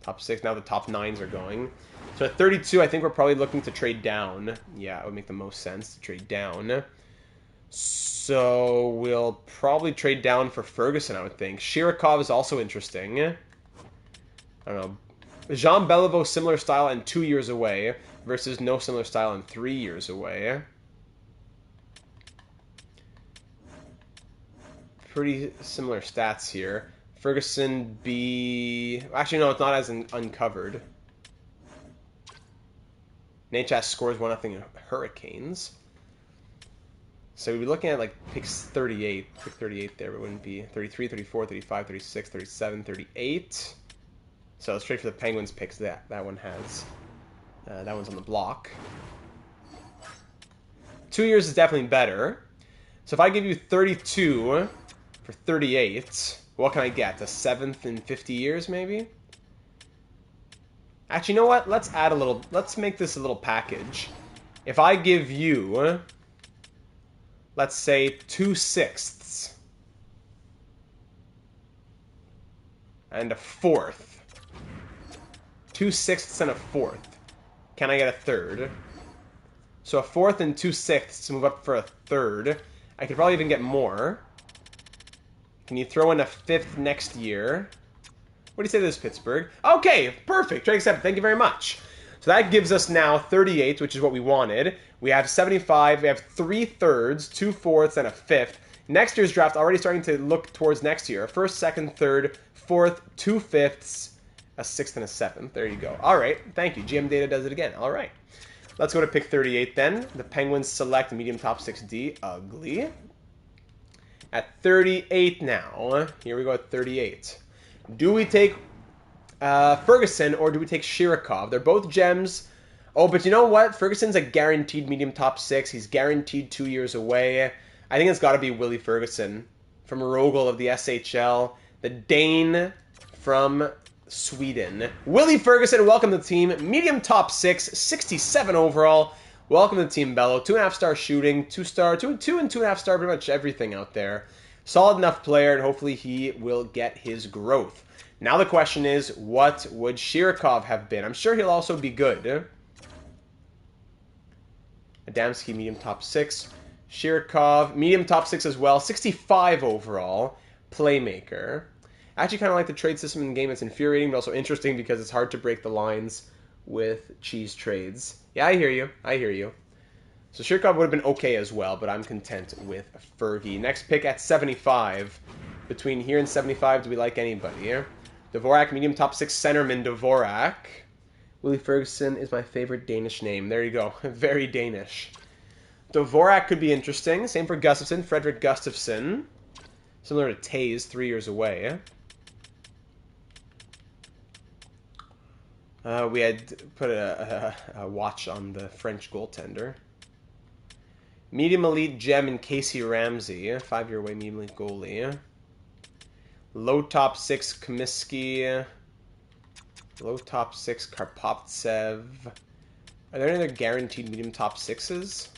Top 6. Now the top 9s are going. So at 32, I think we're probably looking to trade down. Yeah, it would make the most sense to trade down. So we'll probably trade down for Ferguson, I would think. Shirokov is also interesting. I don't know. Jean Beliveau, similar style and 2 years away versus no similar style and 3 years away. Pretty similar stats here. Ferguson B... Actually, no, it's not as uncovered. NHS scores 1-0 Hurricanes. So we'd be looking at like picks 38. Pick 38 there, but it wouldn't be 33, 34, 35, 36, 37, 38. So let's trade for the Penguins picks that one has. That one's on the block. 2 years is definitely better. So if I give you 32 for 38, what can I get? A 7th in 50 years, maybe? Actually, you know what? Let's add a little... Let's make this a little package. If I give you... Let's say 2/6 and a 4th. 2/6 and a 4th. Can I get a 3rd? So a 4th and 2/6 to move up for a 3rd. I could probably even get more. Can you throw in a 5th next year? What do you say to this, Pittsburgh? Okay, perfect. Trade accepted. Thank you very much. So that gives us now 38, which is what we wanted. We have 75. We have 3 thirds, 2 fourths, and a 5th. Next year's draft already starting to look towards next year. 1st, 2nd, 3rd, 4th, 2 fifths, a 6th, and a 7th. There you go. All right. Thank you. GM Data does it again. All right. Let's go to pick 38 then. The Penguins select medium top 6D. Ugly. At 38 now. Here we go at 38. Do we take Ferguson or do we take Shirokov? They're both gems. Oh, but you know what? Ferguson's a guaranteed medium top 6. He's guaranteed 2 years away. I think it's got to be Willie Ferguson from Rogel of the SHL. The Dane from Sweden. Willie Ferguson, welcome to the team. Medium top 6, 67 overall. Welcome to the team, Bello. 2.5-star shooting, 2-star, 2 and 2.5-star, pretty much everything out there. Solid enough player, and hopefully he will get his growth. Now the question is, what would Shirokov have been? I'm sure he'll also be good. Adamski, medium top 6. Shirokov, medium top 6 as well. 65 overall. Playmaker. I actually kind of like the trade system in the game. It's infuriating, but also interesting because it's hard to break the lines with cheese trades. Yeah, I hear you. I hear you. So Shirkov would have been okay as well, but I'm content with Fergie. Next pick at 75. Between here and 75, do we like anybody here? Dvorak, medium top 6 centerman Dvorak. Willie Ferguson is my favorite Danish name. There you go. Very Danish. Dvorak could be interesting. Same for Gustafsson. Frederick Gustafsson. Similar to Taze, 3 years away. We had put a watch on the French goaltender. Medium elite gem in Casey Ramsey. 5-year away medium elite goalie. Low top 6 Comiskey. Low top 6 Karpovtsev. Are there any other guaranteed medium top 6s?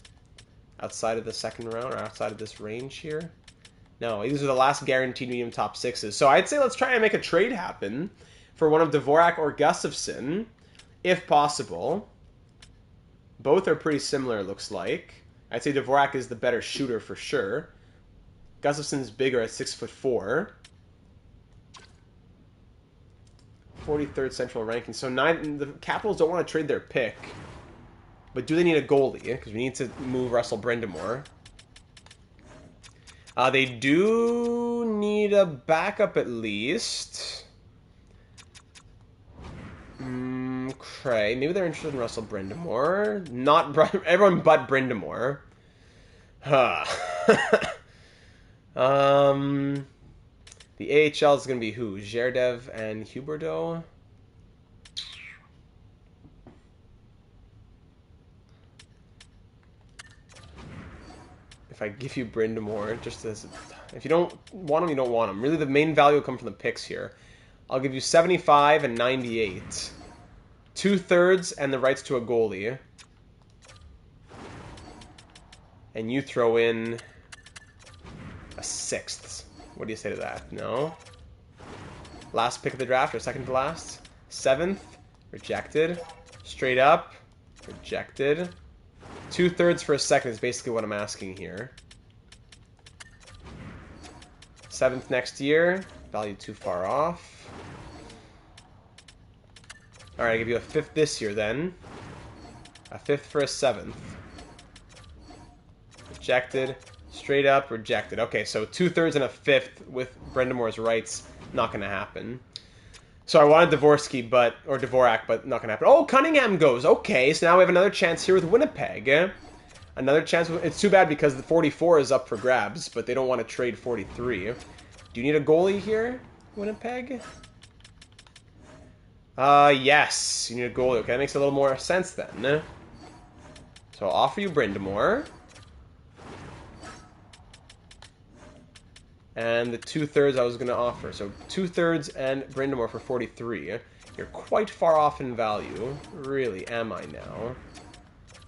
Outside of the second round or outside of this range here? No, these are the last guaranteed medium top 6s. So I'd say let's try and make a trade happen for one of Dvorak or Gustafsson, if possible. Both are pretty similar, it looks like. I'd say Dvorak is the better shooter for sure. Gustafsson's bigger at 6'4". 43rd central ranking. So the Capitals don't want to trade their pick. But do they need a goalie? Because we need to move Russell Brind'Amour. They do need a backup at least. Okay, maybe they're interested in Russell Brind'Amour. Not everyone but Brind'Amour. Huh. The AHL is going to be who? Zherdev and Huberdeau? If I give you Brind'Amour, just as... If you don't want him, you don't want him. Really, the main value will come from the picks here. I'll give you 75 and 98. 2/3 and the rights to a goalie. And you throw in a 6th. What do you say to that? No? Last pick of the draft, or second to last? 7th? Rejected. Straight up? Rejected. 2/3 for a second is basically what I'm asking here. 7th next year. Value too far off. Alright, I'll give you a 5th this year then. A 5th for a 7th. Rejected. Straight up, rejected. Okay, so 2/3 and a 5th with Brind'Amour's rights. Not going to happen. So I wanted Dvorak, but not going to happen. Oh, Cunningham goes. Okay, so now we have another chance here with Winnipeg. Another chance. It's too bad because the 44 is up for grabs, but they don't want to trade 43. Do you need a goalie here, Winnipeg? Yes. You need a goalie. Okay, that makes a little more sense then. So I'll offer you Brind'Amour. And the 2/3 I was going to offer. So 2/3 and Brind'Amour for 43. You're quite far off in value. Really, am I now?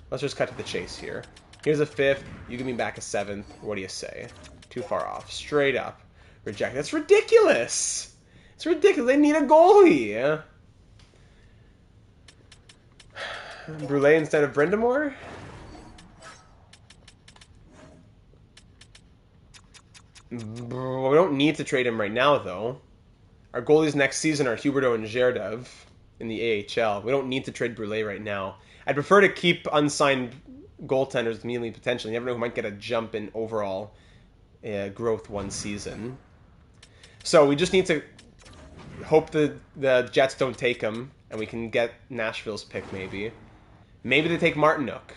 Let's just cut to the chase here. Here's a 5th. You give me back a 7th. What do you say? Too far off. Straight up. Reject. That's ridiculous. It's ridiculous. They need a goalie. Brule instead of Brind'Amour? We don't need to trade him right now, though. Our goalies next season are Huberdeau and Zherdev in the AHL. We don't need to trade Brule right now. I'd prefer to keep unsigned goaltenders immediately potentially. You never know who might get a jump in overall growth one season. So we just need to hope the Jets don't take him, and we can get Nashville's pick maybe. Maybe they take Martinook.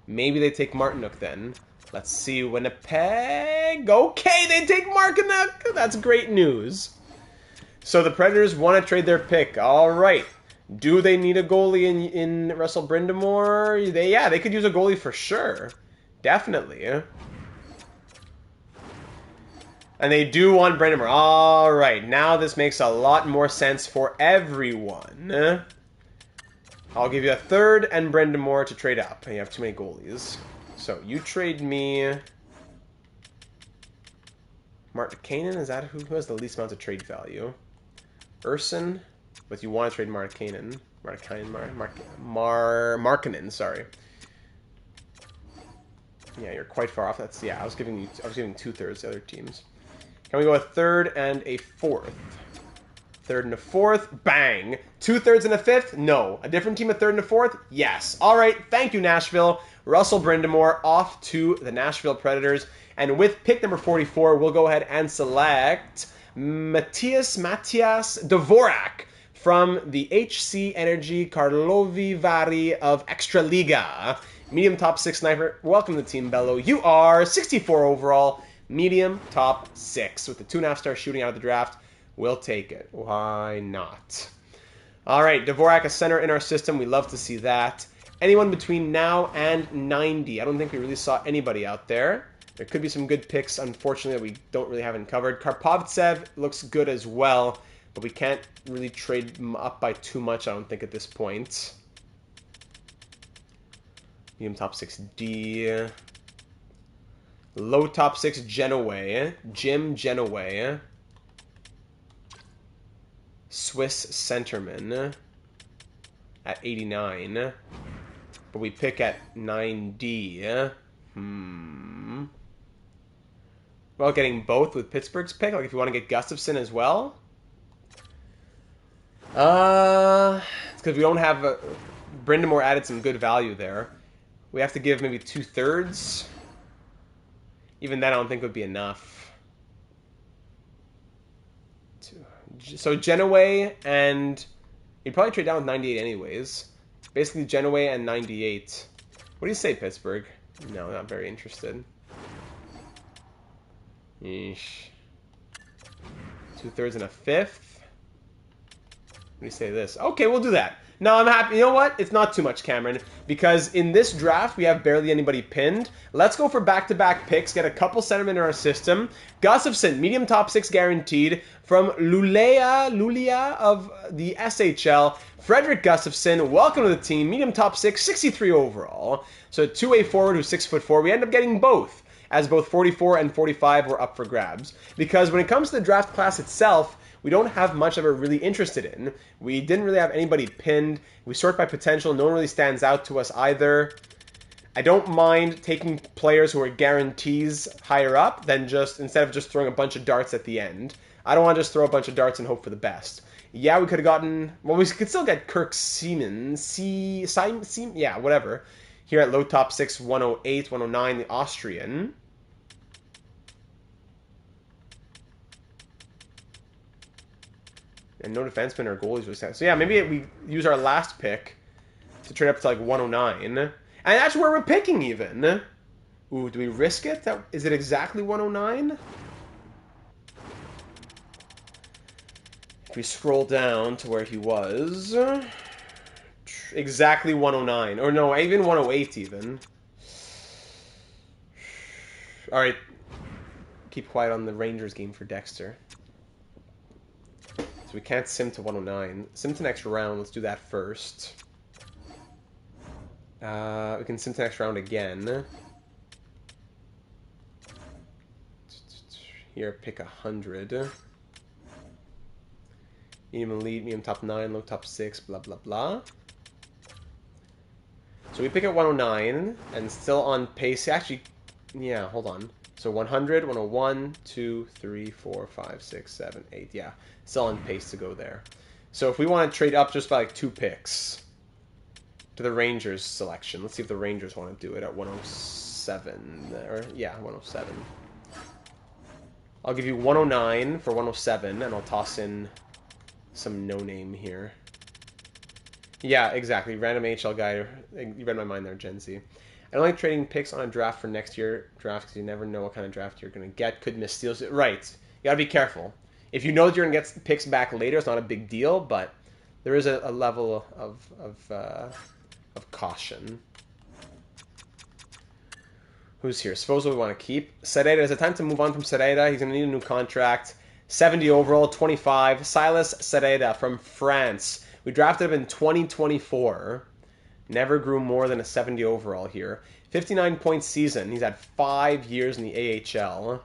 Maybe they take Martinook then. Let's see, Winnipeg. Okay, they take Martinook. That's great news. So the Predators want to trade their pick. All right. Do they need a goalie in Russell Brind'Amour? They could use a goalie for sure. Definitely. And they do want Brind'Amour. All right. Now this makes a lot more sense for everyone. I'll give you a 3rd and Brind'Amour to trade up. And you have too many goalies. So you trade me Martikainen. Is that who has the least amount of trade value? Urson, but you want to trade Martikainen. Markkanen, sorry. Yeah, you're quite far off. I was giving 2/3 to other teams. Can we go a 3rd and a 4th? third and a fourth. Bang. 2/3 and a fifth? No. A different team, a third and a fourth? Yes. All right. Thank you, Nashville. Russell Brindamore off to the Nashville Predators. And with pick number 44, we'll go ahead and select Matthias Dvorak from the HC Energy Karlovy Vary of Extraliga. Medium top 6 sniper. Welcome to Team Bello. You are 64 overall. Medium top 6 with the 2.5-star shooting out of the draft. We'll take it. Why not? All right, Dvorak, a center in our system. We love to see that. Anyone between now and 90. I don't think we really saw anybody out there. There could be some good picks, unfortunately, that we don't really haven't covered. Karpovtsev looks good as well, but we can't really trade him up by too much, I don't think, at this point. Medium top 6 D. Low top 6 Genoway. Jim Genoway. Swiss centerman at 89. But we pick at 9D. Well, getting both with Pittsburgh's pick. Like, if you want to get Gustafsson as well. It's because we don't have... Brindamore added some good value there. We have to give maybe 2/3. Even then, I don't think would be enough. So Genoway and... You'd probably trade down with 98 anyways. Basically, Genoway and 98. What do you say, Pittsburgh? No, not very interested. Yeesh. 2/3 and a fifth. What do you say this? Okay, we'll do that. No, I'm happy. You know what? It's not too much, Cameron, because in this draft, we have barely anybody pinned. Let's go for back-to-back picks, get a couple centermen in our system. Gustafsson, medium top 6 guaranteed from Luleå of the SHL. Frederick Gustafsson, welcome to the team. Medium top 6, 63 overall. So a two-way forward who's 6'4". We end up getting both, as both 44 and 45 were up for grabs. Because when it comes to the draft class itself, we don't have much that we're really interested in. We didn't really have anybody pinned. We sort by potential. No one really stands out to us either. I don't mind taking players who are guarantees higher up than just, instead of just throwing a bunch of darts at the end. I don't want to just throw a bunch of darts and hope for the best. Yeah, we could have gotten, well, we could still get Kirk Seaman, yeah, whatever. Here at low top 6, 108, 109, the Austrian. And no defenseman or goalies was set. So yeah, maybe we use our last pick to trade up to like 109. And that's where we're picking even. Ooh, do we risk it? Is it exactly 109? If we scroll down to where he was. Exactly 109. Or no, even 108 even. Alright. Keep quiet on the Rangers game for Dexter. So we can't sim to 109. Sim to next round. Let's do that first. We can sim to next round again. Here, pick 100. Medium elite, medium top 9, low top 6, blah, blah, blah. So we pick at 109, and still on pace. Actually, yeah, hold on. So 100, 101, 2, 3, 4, 5, 6, 7, 8. Yeah, still on pace to go there. So if we want to trade up just by like 2 picks to the Rangers selection, let's see if the Rangers want to do it at 107. Or yeah, 107. I'll give you 109 for 107, and I'll toss in some no-name here. Yeah, exactly. Random HL guy. You read my mind there, Gen Z. I don't like trading picks on a draft for next year draft because you never know what kind of draft you're going to get. Could miss steals. Right. You got to be careful. If you know that you're going to get picks back later, it's not a big deal, but there is a level of caution. Who's here? Suppose we want to keep. Sereda. Is it time to move on from Sereda? He's going to need a new contract. 70 overall, 25. Silas Sereda from France. We drafted him in 2024. Never grew more than a 70 overall here. 59-point season. He's had 5 years in the AHL.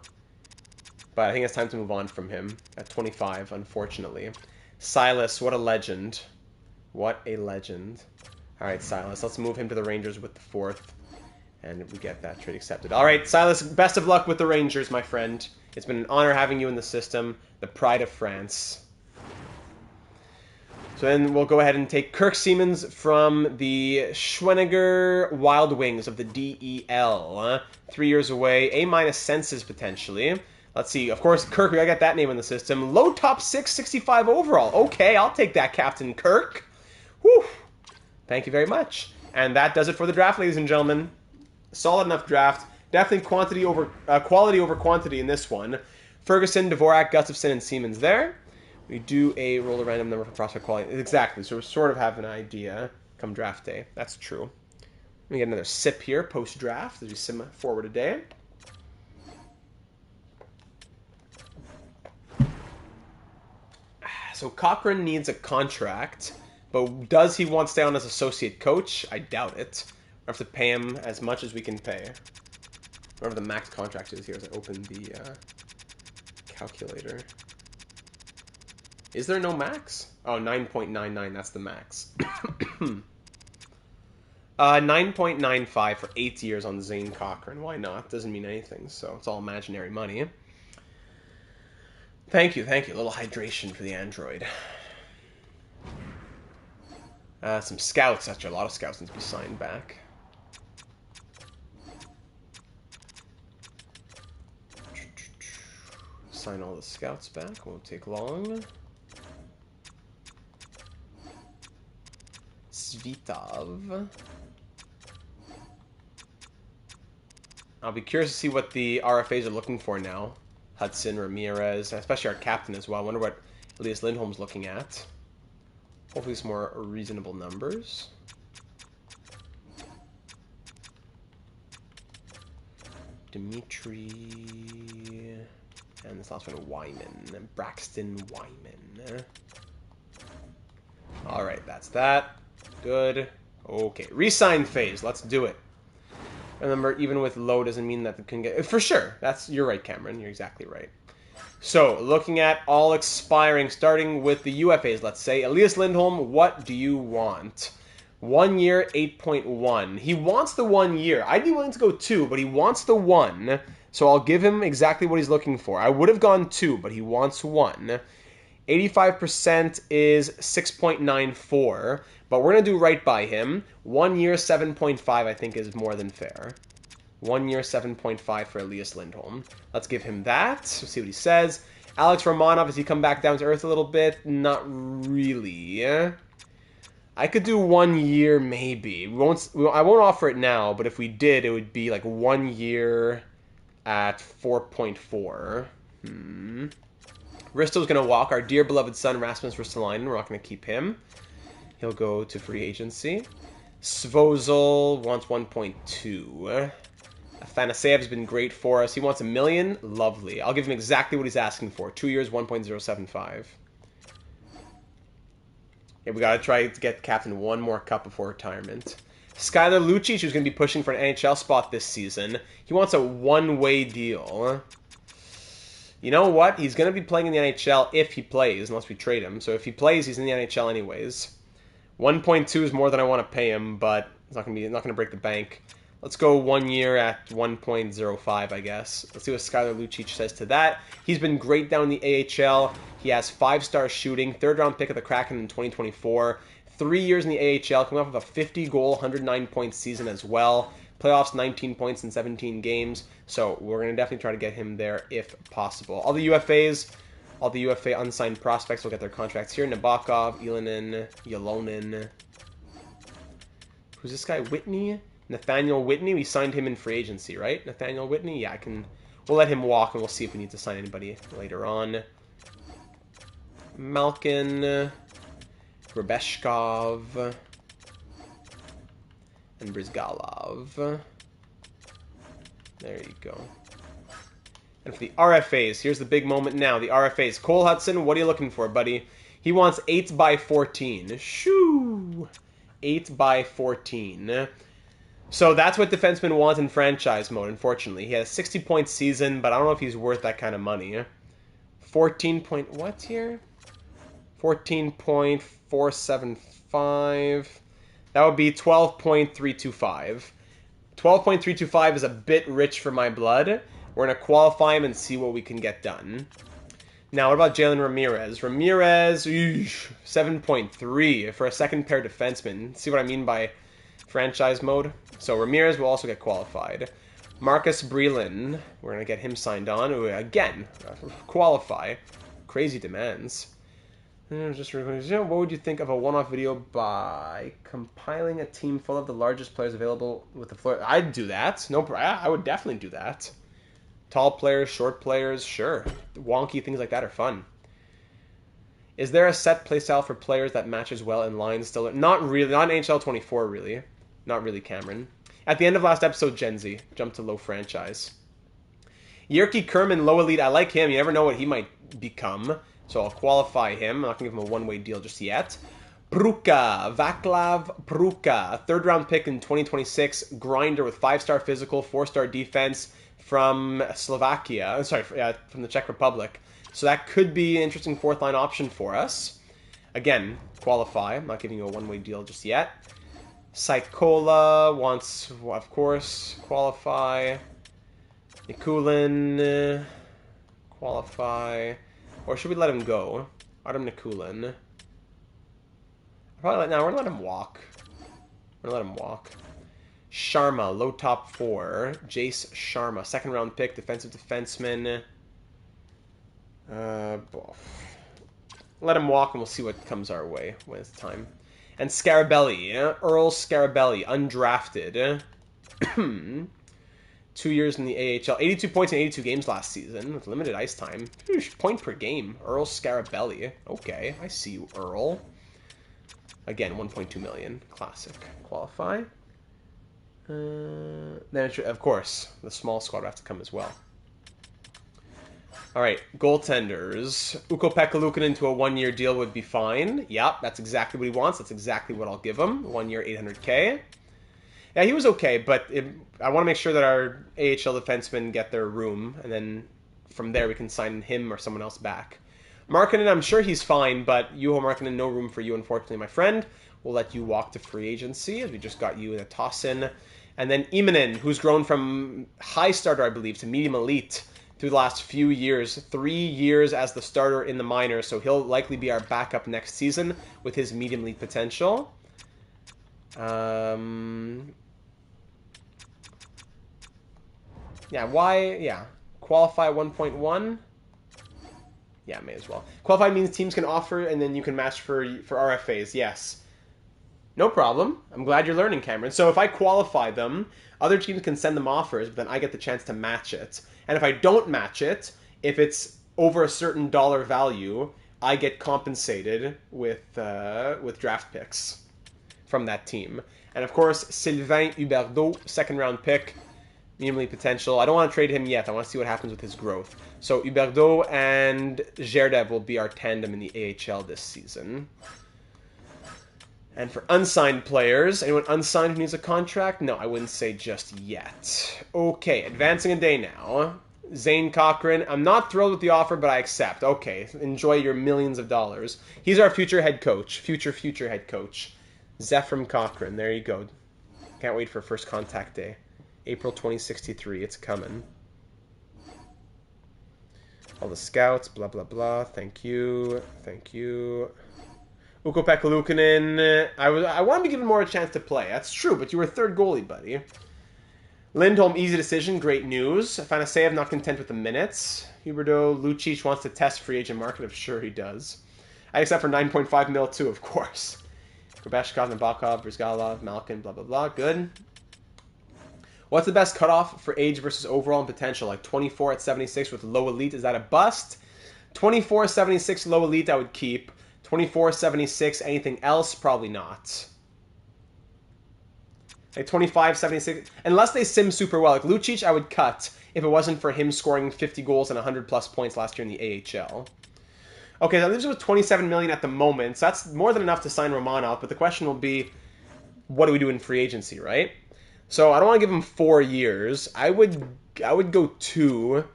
But I think it's time to move on from him at 25, unfortunately. Silas, what a legend. What a legend. All right, Silas, let's move him to the Rangers with the 4th. And we get that trade accepted. All right, Silas, best of luck with the Rangers, my friend. It's been an honor having you in the system. The pride of France. So then we'll go ahead and take Kirk Siemens from the Schwenniger Wild Wings of the DEL. 3 years away. A- senses potentially. Let's see. Of course, Kirk, we gotta get that name in the system. Low top 6, 65 overall. Okay, I'll take that, Captain Kirk. Whew. Thank you very much. And that does it for the draft, ladies and gentlemen. Solid enough draft. Definitely quality over quantity in this one. Ferguson, Dvorak, Gustafsson, and Siemens there. We do a roll a random number for prospect quality. Exactly, so we sort of have an idea come draft day. That's true. Let me get another sip here post-draft as we sim forward a day. So Cochran needs a contract, but does he want to stay on as associate coach? I doubt it. We have to pay him as much as we can pay. Whatever the max contract is here as I open the calculator. Is there no max? Oh, 9.99, that's the max. 9.95 for 8 years on Zane Cochran. Why not? Doesn't mean anything, so it's all imaginary money. Thank you, thank you. A little hydration for the android. Some scouts. Actually, a lot of scouts need to be signed back. Sign all the scouts back. Won't take long. Svitov. I'll be curious to see what the RFAs are looking for now. Hudson, Ramirez, especially our captain as well. I wonder what Elias Lindholm's looking at. Hopefully some more reasonable numbers. Dimitri. And this last one, Wyman. Braxton Wyman. Alright, that's that. Good. Okay, re-sign phase. Let's do it. Remember, even with low doesn't mean that they can get... For sure. You're right, Cameron. You're exactly right. So, looking at all expiring, starting with the UFAs, let's say. Elias Lindholm, what do you want? 1 year, 8.1. He wants the 1 year. I'd be willing to go 2, but he wants the 1. So I'll give him exactly what he's looking for. I would have gone 2, but he wants 1. 85% is 6.94, but we're going to do right by him. 1 year, 7.5, I think, is more than fair. 1 year, 7.5 for Elias Lindholm. Let's give him that. Let's see what he says. Alex Romanov, has he come back down to earth a little bit? Not really. I could do 1 year, maybe. I won't offer it now, but if we did, it would be like 1 year at 4.4. Risto's going to walk our dear beloved son, Rasmus Ristolainen. We're not going to keep him. He'll go to free agency. Svozil wants 1.2. Afanaseyev's been great for us. He wants $1 million. Lovely. I'll give him exactly what he's asking for. 2 years, 1.075. Yeah, we got to try to get Captain one more cup before retirement. Skylar Lucic, who's going to be pushing for an NHL spot this season. He wants a one-way deal. You know what? He's going to be playing in the NHL if he plays, unless we trade him. So if he plays, he's in the NHL anyways. 1.2 is more than I want to pay him, but it's not going to break the bank. Let's go 1 year at 1.05, I guess. Let's see what Skylar Lucic says to that. He's been great down in the AHL. He has 5-star shooting, 3rd-round pick of the Kraken in 2024. 3 years in the AHL, coming off of a 50-goal, 109-point season as well. Playoffs, 19 points in 17 games. So we're going to definitely try to get him there if possible. All the UFA unsigned prospects will get their contracts here. Nabokov, Ylonen. Who's this guy? Whitney? Nathaniel Whitney? We signed him in free agency, right? Nathaniel Whitney? Yeah, we'll let him walk and we'll see if we need to sign anybody later on. Malkin, Grebeshkov, and Brizgalov. There you go. And for the RFAs, here's the big moment now. The RFAs. Cole Hudson, what are you looking for, buddy? He wants 8x14. Shoo! 8x14. So that's what defensemen want in franchise mode, unfortunately. He had a 60-point season, but I don't know if he's worth that kind of money. 14 point... what here? 14.475. That would be 12.325. 12.325 is a bit rich for my blood. We're going to qualify him and see what we can get done. Now, what about Jalen Ramirez? Ramirez, 7.3 for a second pair defenseman. See what I mean by franchise mode? So Ramirez will also get qualified. Marcus Breland, we're going to get him signed on. Again, qualify. Crazy demands. What would you think of a one-off video by compiling a team full of the largest players available with the floor? I'd do that. No, I would definitely do that. Tall players, short players, sure. Wonky things like that are fun. Is there a set playstyle for players that matches well in line still? Not really. Not in NHL 24, really. Not really, Cameron. At the end of last episode, Gen Z jumped to low franchise. Yerky Kerman, low elite. I like him. You never know what he might become. So I'll qualify him. I'm not going to give him a one-way deal just yet. Pruka, Vaclav Pruka. Third-round pick in 2026. Grinder with 5-star physical, 4-star defense from Slovakia. Sorry, from the Czech Republic. So that could be an interesting fourth-line option for us. Again, qualify. I'm not giving you a one-way deal just yet. Sykola wants, of course, qualify. Nikulin, qualify. Or should we let him go? Artem Nikulin. We're going to let him walk. We're going to let him walk. Sharma, low top 4. Jace Sharma, second round pick, defensive defenseman. Let him walk and we'll see what comes our way when it's time. And Scarabelli, Earl Scarabelli, undrafted. 2 years in the AHL. 82 points in 82 games last season with limited ice time. Point per game. Earl Scarabelli. Okay, I see you, Earl. Again, 1.2 million. Classic. Qualify. Then, of course, the small squad will have to come as well. All right, goaltenders. Ukko-Pekka Luukkonen into a one-year deal would be fine. Yep, that's exactly what he wants. That's exactly what I'll give him. 1 year, $800K. Yeah, he was okay, but I want to make sure that our AHL defensemen get their room, and then from there we can sign him or someone else back. Markkinen, I'm sure he's fine, but Juho Markkinen, no room for you, unfortunately, my friend. We'll let you walk to free agency, as we just got you in a toss-in. And then Immonen, who's grown from high starter, I believe, to medium elite through the last few years. 3 years as the starter in the minors, so he'll likely be our backup next season with his medium elite potential. Yeah, why? Yeah. Qualify 1.1? Yeah, may as well. Qualify means teams can offer and then you can match for RFAs. Yes. No problem. I'm glad you're learning, Cameron. So if I qualify them, other teams can send them offers, but then I get the chance to match it. And if I don't match it, if it's over a certain dollar value, I get compensated with draft picks from that team. And of course, Sylvain Huberdeau, second round pick, medium elite potential. I don't want to trade him yet. I want to see what happens with his growth. So Huberdeau and Gerdev will be our tandem in the AHL this season. And for unsigned players, anyone unsigned who needs a contract? No, I wouldn't say just yet. Okay, advancing a day now. Zane Cochran. I'm not thrilled with the offer, but I accept. Okay, enjoy your millions of dollars. He's our future head coach. Future head coach. Zephram Cochran. There you go. Can't wait for first contact day. April 2063. It's coming. All the scouts. Blah, blah, blah. Thank you. Thank you. Ukko-Pekka Luukkonen, I wanted to give him more a chance to play. That's true, but you were third goalie, buddy. Lindholm, easy decision, great news. Afanaseyev not content with the minutes. Huberdeau, Lucic wants to test free agent market. I'm sure he does. I accept for 9.5 mil too, of course. Grabashkov, Nabokov, Brizgalov, Malkin, blah, blah, blah. Good. What's the best cutoff for age versus overall and potential? Like 24 at 76 with low elite. Is that a bust? 24 76 low elite I would keep. 24-76, anything else? Probably not. Like 25-76, unless they sim super well. Like Lucic, I would cut if it wasn't for him scoring 50 goals and 100-plus points last year in the AHL. Okay, that leaves us with $27 million at the moment, so that's more than enough to sign Romanov, but the question will be, what do we do in free agency, right? So I don't want to give him 4 years. I would go 2.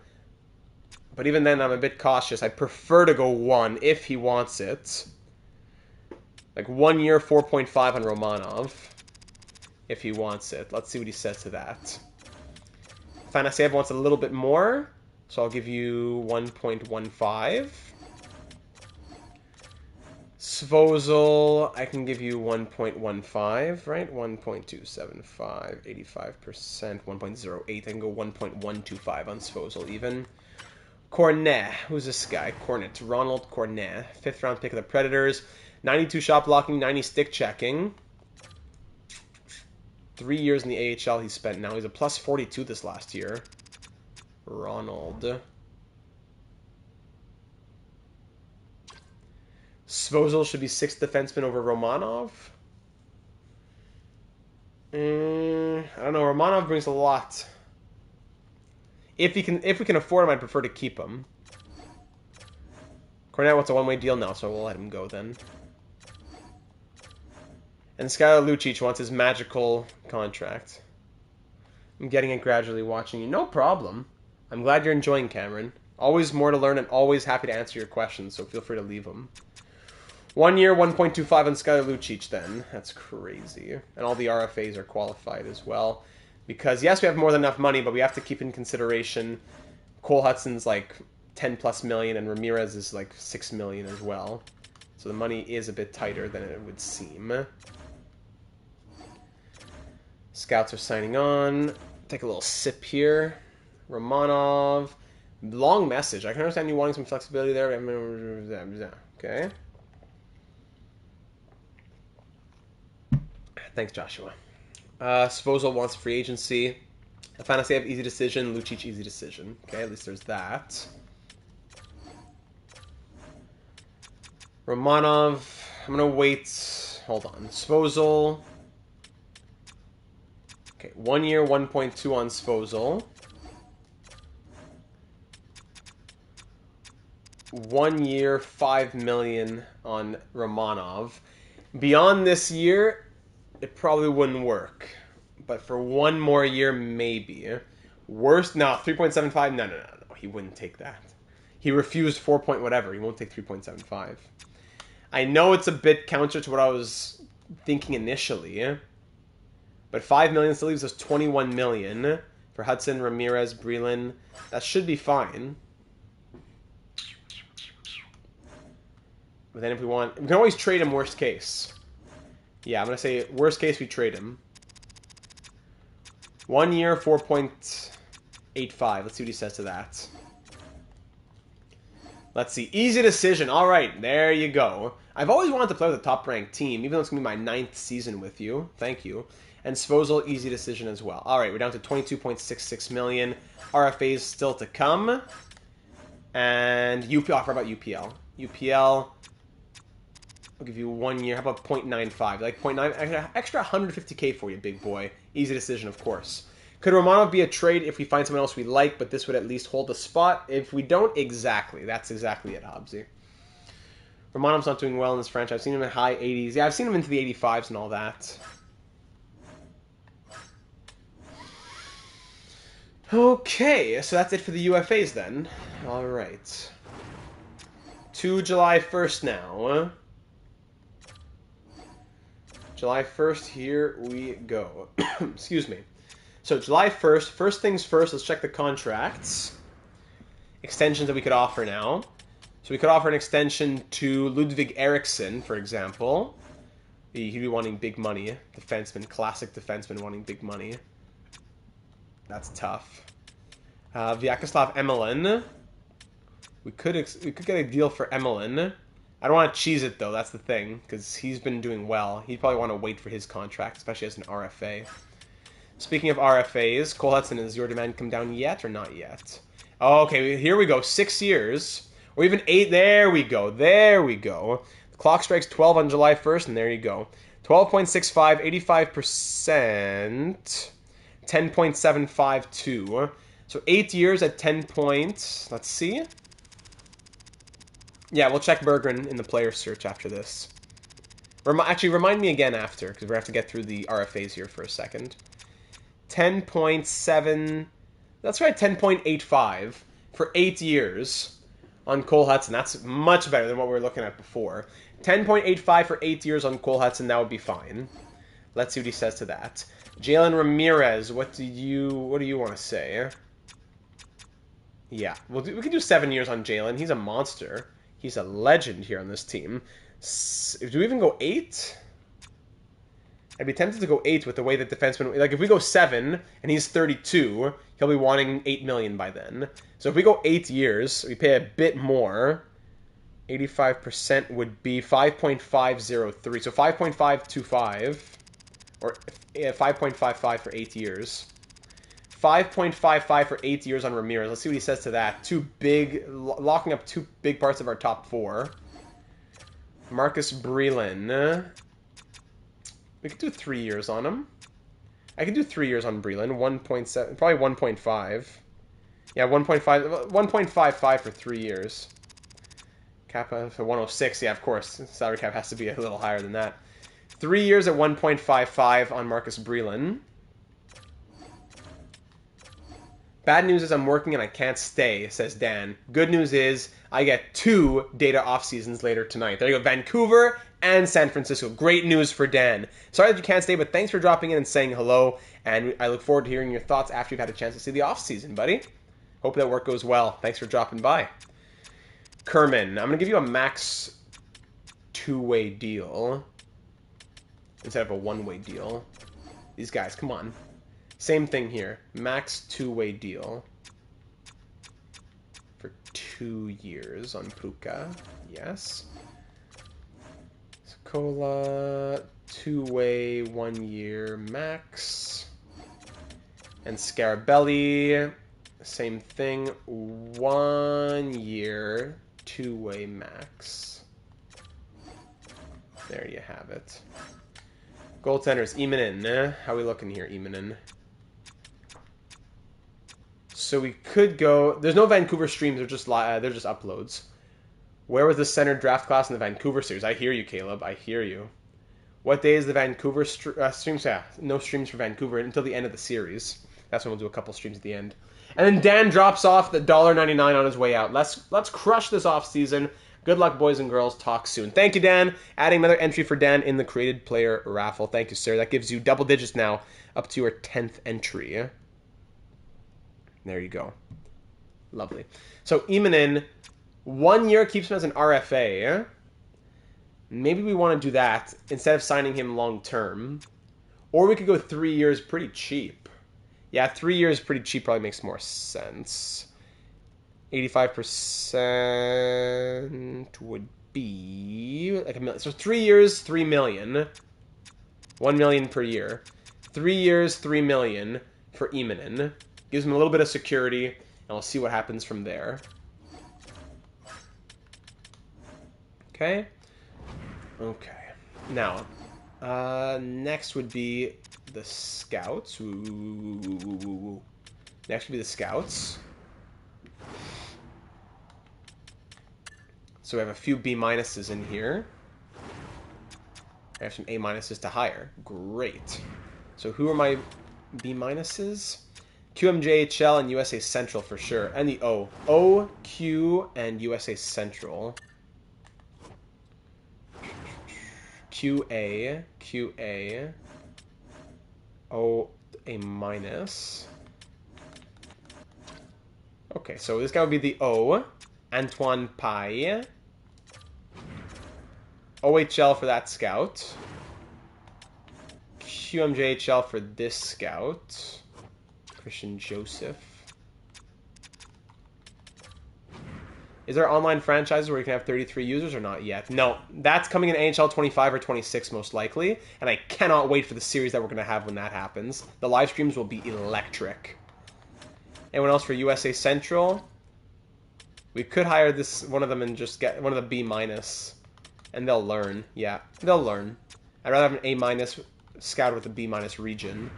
But even then, I'm a bit cautious. I'd prefer to go 1 if he wants it. Like 1 year, 4.5 on Romanov. If he wants it. Let's see what he says to that. Afanaseyev wants a little bit more. So I'll give you 1.15. Svozil, I can give you 1.15, right? 1.275, 85%, 1.08. I can go 1.125 on Svozil even. Cornet, who's this guy? Cornet, Ronald Cornet. 5th round pick of the Predators. 92 shot blocking, 90 stick checking. 3 years in the AHL he spent now. He's a plus 42 this last year. Ronald. Svozil should be 6th defenseman over Romanov. I don't know. Romanov brings a lot. If we can afford him, I'd prefer to keep him. Cornet wants a one-way deal now, so we'll let him go then. And Skylar Lucic wants his magical contract. I'm getting it gradually watching you. No problem. I'm glad you're enjoying, Cameron. Always more to learn and always happy to answer your questions, so feel free to leave them. 1 year, 1.25 on Skylar Lucic then. That's crazy. And all the RFAs are qualified as well. Because, yes, we have more than enough money, but we have to keep in consideration Cole Hudson's like 10 plus million and Ramirez is like 6 million as well. So the money is a bit tighter than it would seem. Scouts are signing on. Take a little sip here. Romanov. Long message. I can understand you wanting some flexibility there. Okay. Thanks, Joshua. Svozil wants free agency. Afanasyev, easy decision. Lucic, easy decision. Okay, at least there's that. Romanov. I'm going to wait. Hold on. Svozil. Okay, 1 year, 1.2 on Svozil. 1 year, 5 million on Romanov. Beyond this year, it probably wouldn't work. But for 1 more year, maybe. Worst? No, 3.75? No. He wouldn't take that. He refused 4 point whatever. He won't take 3.75. I know it's a bit counter to what I was thinking initially. But 5 million still leaves us 21 million for Hudson, Ramirez, Breland. That should be fine. But then if we want... We can always trade him worst case. Yeah, I'm going to say worst case we trade him. 1 year, 4.85. Let's see what he says to that. Let's see. Easy decision. All right, there you go. I've always wanted to play with a top-ranked team, even though it's going to be my 9th season with you. Thank you. And Svozil, easy decision as well. All right, we're down to 22.66 million. RFAs still to come. And UPL, I forgot about UPL. UPL, I'll give you 1 year. How about 0.95? Like 0.9, extra 150K for you, big boy. Easy decision, of course. Could Romanov be a trade if we find someone else we like, but this would at least hold the spot? If we don't, exactly. That's exactly it, Hobbsy. Romanov's not doing well in this franchise. I've seen him in high 80s. Yeah, I've seen him into the 85s and all that. Okay, so that's it for the UFAs then. All right. To July 1st now. July 1st, here we go. Excuse me. So July 1st, first things first, let's check the contracts. Extensions that we could offer now. So we could offer an extension to Ludwig Eriksson, for example. He'd be wanting big money. Defenseman, classic defenseman wanting big money. That's tough. Vyacheslav Emelin. We could get a deal for Emelin. I don't want to cheese it, though. That's the thing, because he's been doing well. He'd probably want to wait for his contract, especially as an RFA. Speaking of RFAs, Cole Hudson, has your demand come down yet or not yet? Oh, okay, here we go. 6 years. Or even 8. There we go. There we go. The clock strikes 12 on July 1st, and there you go. 12.65, 85%, 10.752. So 8 years at 10 points. Let's see. Yeah, we'll check Berggren in the player search after this. Actually, remind me again after, because we're going to have to get through the RFAs here for a second. 10.7... That's right, 10.85 for 8 years on Cole Hudson. That's much better than what we were looking at before. 10.85 for 8 years on Cole Hudson, that would be fine. Let's see what he says to that. Jalen Ramirez, what do you want to say? Yeah, we can do 7 years on Jalen. He's a monster. He's a legend here on this team. Do we even go 8? I'd be tempted to go 8 with the way that defensemen... Like, if we go 7 and he's 32, he'll be wanting 8 million by then. So if we go 8 years, we pay a bit more. 85% would be 5.503. So 5.525. Or 5.55 for 8 years. 5.55 for 8 years on Ramirez. Let's see what he says to that. Locking up 2 big parts of our top 4. Marcus Breland. We could do 3 years on him. I could do 3 years on Breland. 1.7, probably 1.5. Yeah, 1.55 for 3 years. Kappa for 106. Yeah, of course. Salary cap has to be a little higher than that. 3 years at 1.55 on Marcus Breland. Bad news is I'm working and I can't stay, says Dan. Good news is I get 2 data off seasons later tonight. There you go, Vancouver and San Francisco. Great news for Dan. Sorry that you can't stay, but thanks for dropping in and saying hello. And I look forward to hearing your thoughts after you've had a chance to see the off season, buddy. Hope that work goes well. Thanks for dropping by. Kerman, I'm going to give you a max 2-way deal instead of a 1-way deal. These guys, come on. Same thing here. Max 2-way deal for 2 years on Puka. Yes. Cola, 2-way, 1 year max. And Scarabelli, same thing. 1 year, 2-way max. There you have it. Goaltenders, Emanen. How are we looking here, Emanen? So we could go... There's no Vancouver streams, they're just uploads. Where was the center draft class in the Vancouver series? I hear you, Caleb. I hear you. What day is the Vancouver streams? Yeah, no streams for Vancouver until the end of the series. That's when we'll do a couple streams at the end. And then Dan drops off the $1.99 on his way out. Let's crush this off season. Good luck, boys and girls. Talk soon. Thank you, Dan. Adding another entry for Dan in the created player raffle. Thank you, sir. That gives you double digits now, up to your 10th entry. There you go. Lovely. So, Emanen, 1 year keeps him as an RFA. Maybe we want to do that instead of signing him long-term. Or we could go 3 years pretty cheap. Yeah, 3 years pretty cheap probably makes more sense. 85% would be like $1 million. So 3 years, $3 million. $1 million per year. 3 years, $3 million for Emanen. Gives him a little bit of security, and we'll see what happens from there. Okay. Okay. Now, next would be the Scouts. Ooh. Next would be the Scouts. So we have a few B minuses in here. I have some A minuses to hire. Great. So who are my B minuses? QMJHL and USA Central for sure. And the O. O, Q, and USA Central. QA, O, A minus. Okay, so this guy would be the O. Antoine Paille. OHL for that scout. QMJHL for this scout. Christian Joseph. Is there online franchises where you can have 33 users or not yet? No, that's coming in NHL 25 or 26 most likely, and I cannot wait for the series that we're going to have when that happens. The live streams will be electric. Anyone else for USA Central? We could hire one of them and just get one of the B minus, and they'll learn. Yeah, they'll learn. I'd rather have an A minus scout with a B minus region.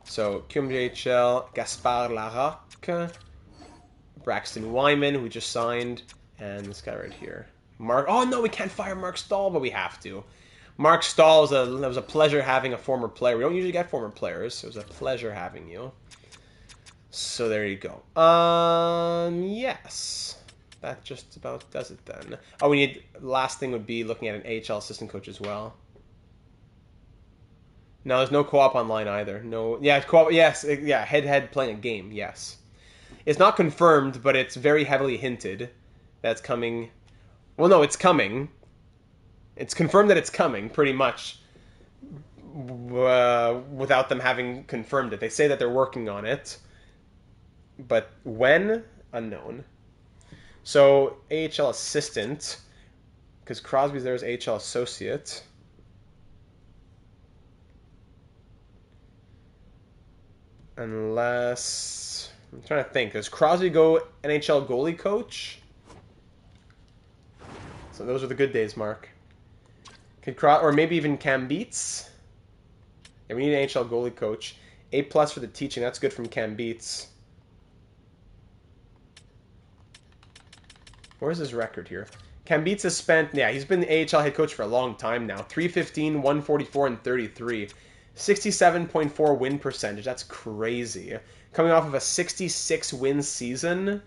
So, QMJHL, Gaspard Larocque, Braxton Wyman, who we just signed, and this guy right here. Mark. Oh, no, we can't fire Mark Stahl, but we have to. Mark Stahl, it was a pleasure having a former player. We don't usually get former players. It was a pleasure having you. So, there you go. Yes. That just about does it then. Oh, last thing would be looking at an AHL assistant coach as well. No, there's no co-op online either. No, yeah, co-op. Yes, yeah, head-to-head playing a game. Yes, it's not confirmed, but it's very heavily hinted that's coming. Well, no, it's coming. It's confirmed that it's coming, pretty much, without them having confirmed it. They say that they're working on it, but when, unknown. So AHL assistant, because Crosby's there as AHL associate. Unless I'm trying to think, does Crosby go NHL goalie coach? So those are the good days, Mark. Or maybe even Cam Beats. Yeah, we need an NHL goalie coach. A+ for the teaching. That's good from Cam Beats. Where's his record here? Cam Beats has spent, yeah, he's been the AHL head coach for a long time now. 315, 144, and 33. 67.4 win percentage. That's crazy. Coming off of a 66 win season.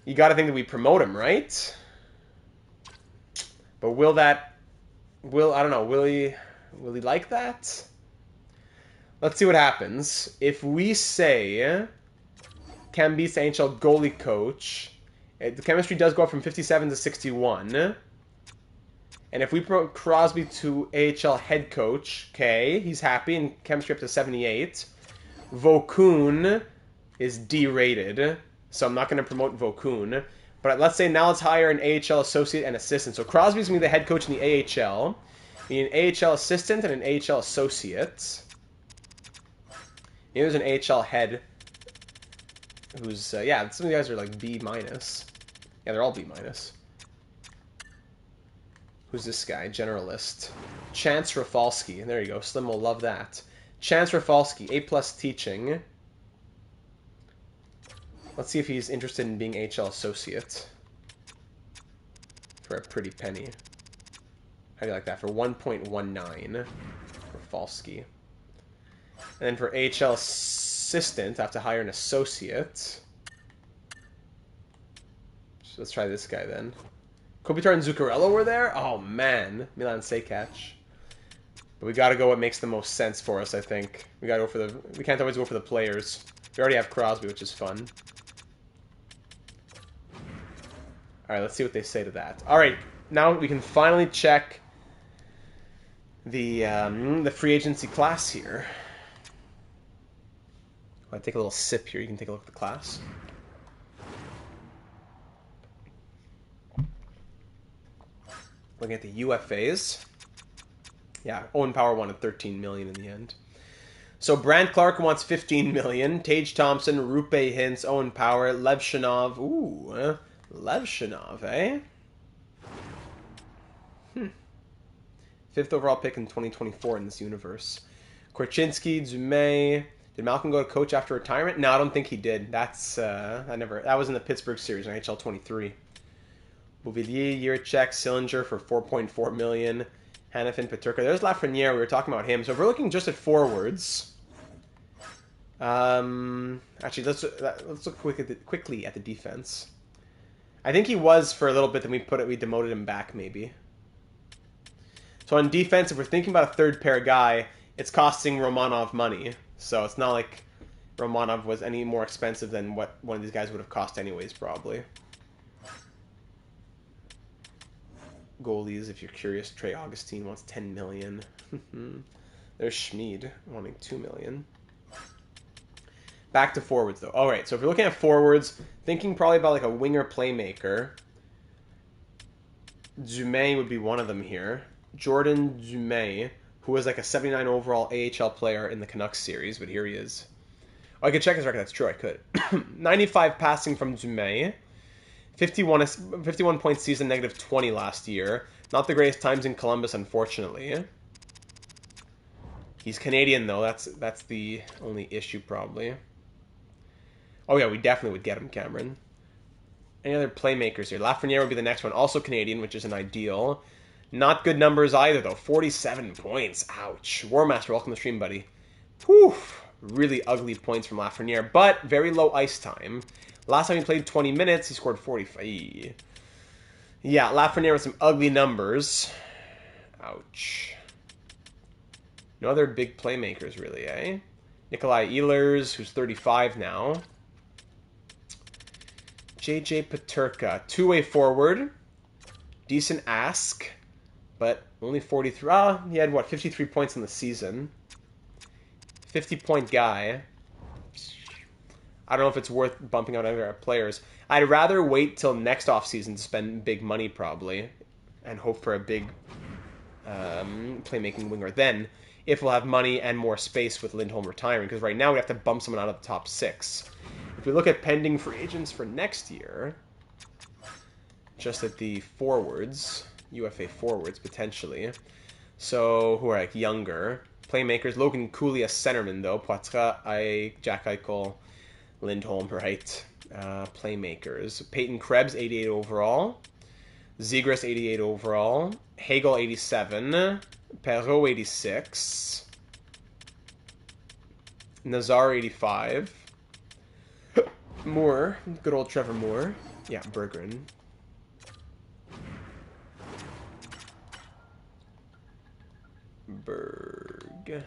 You got to think that we promote him, right? But I don't know, will he like that? Let's see what happens. If we say Cam Beats NHL goalie coach, the chemistry does go up from 57 to 61. And if we promote Crosby to AHL head coach, okay, he's happy, and chemistry up to 78. Vokun is D-rated, so I'm not going to promote Vokun. But let's say now let's hire an AHL associate and assistant. So Crosby's going to be the head coach in the AHL. We need an AHL assistant and an AHL associate. Here's an AHL head who's, yeah, some of the guys are like B-. Yeah, they're all B-. Who's this guy? Generalist. Chance Rafalski. There you go. Slim will love that. Chance Rafalski, A+ teaching. Let's see if he's interested in being HL associate. For a pretty penny. How do you like that? For 1.19. Rafalski. And then for HL assistant, I have to hire an associate. So let's try this guy then. Kopitar and Zuccarello were there? Oh, man. Milan Sekac. But we got to go what makes the most sense for us, I think. We got to go for the... We can't always go for the players. We already have Crosby, which is fun. Alright, let's see what they say to that. Alright, now we can finally check the free agency class here. I'll take a little sip here. You can take a look at the class. Looking at the UFAs. Yeah, Owen Power wanted $13 million in the end. So Brant Clark wants $15 million. Tage Thompson, Rupe Hintz, Owen Power, Lev Shanov. Ooh, Lev Shanov, eh? 5th overall pick in 2024 in this universe. Korchinski, Dumais. Did Malcolm go to coach after retirement? No, I don't think he did. That was in the Pittsburgh series on NHL 23. Bouvillier, Yurchek, Sillinger for $4.4 million. Hanifin, Peturka. There's Lafreniere. We were talking about him. So if we're looking just at forwards, actually, let's look quickly at the defense. I think he was for a little bit. Then we demoted him back maybe. So on defense, if we're thinking about a third pair guy, it's costing Romanov money. So it's not like Romanov was any more expensive than what one of these guys would have cost anyways, probably. Goalies, if you're curious, Trey Augustine wants $10 million. There's Schmid wanting $2 million. Back to forwards, though. All right, so if you're looking at forwards, thinking probably about like a winger playmaker, Dumais would be one of them here. Jordan Dumais, who was like a 79 overall AHL player in the Canucks series, but here he is. Oh, I could check his record. That's true, I could. 95 passing from Dumais. 51 point season, negative 20 last year. Not the greatest times in Columbus, unfortunately. He's Canadian, though. That's the only issue, probably. Oh, yeah, we definitely would get him, Cameron. Any other playmakers here? Lafreniere would be the next one. Also Canadian, which isn't ideal. Not good numbers either, though. 47 points. Ouch. Warmaster, welcome to the stream, buddy. Whew. Really ugly points from Lafreniere, but very low ice time. Last time he played 20 minutes, he scored 45. Yeah, Lafreniere with some ugly numbers. Ouch. No other big playmakers, really, eh? Nikolai Ehlers, who's 35 now. JJ Peterka, two-way forward. Decent ask, but only 43. He had, what, 53 points in the season. 50-point guy. I don't know if it's worth bumping out other players. I'd rather wait till next offseason to spend big money, probably, and hope for a big playmaking winger then, if we'll have money and more space with Lindholm retiring, because right now we have to bump someone out of the top 6. If we look at pending free agents for next year, just at the forwards, UFA forwards, potentially. So, who are like younger playmakers? Logan Cooley as centerman, though. Poitras, Jack Eichel, Lindholm, right? Playmakers. Peyton Krebs, 88 overall. Zegras, 88 overall. Hagel, 87. Perreault, 86. Nazar, 85. Moore. Good old Trevor Moore. Yeah, Berggren. Berg.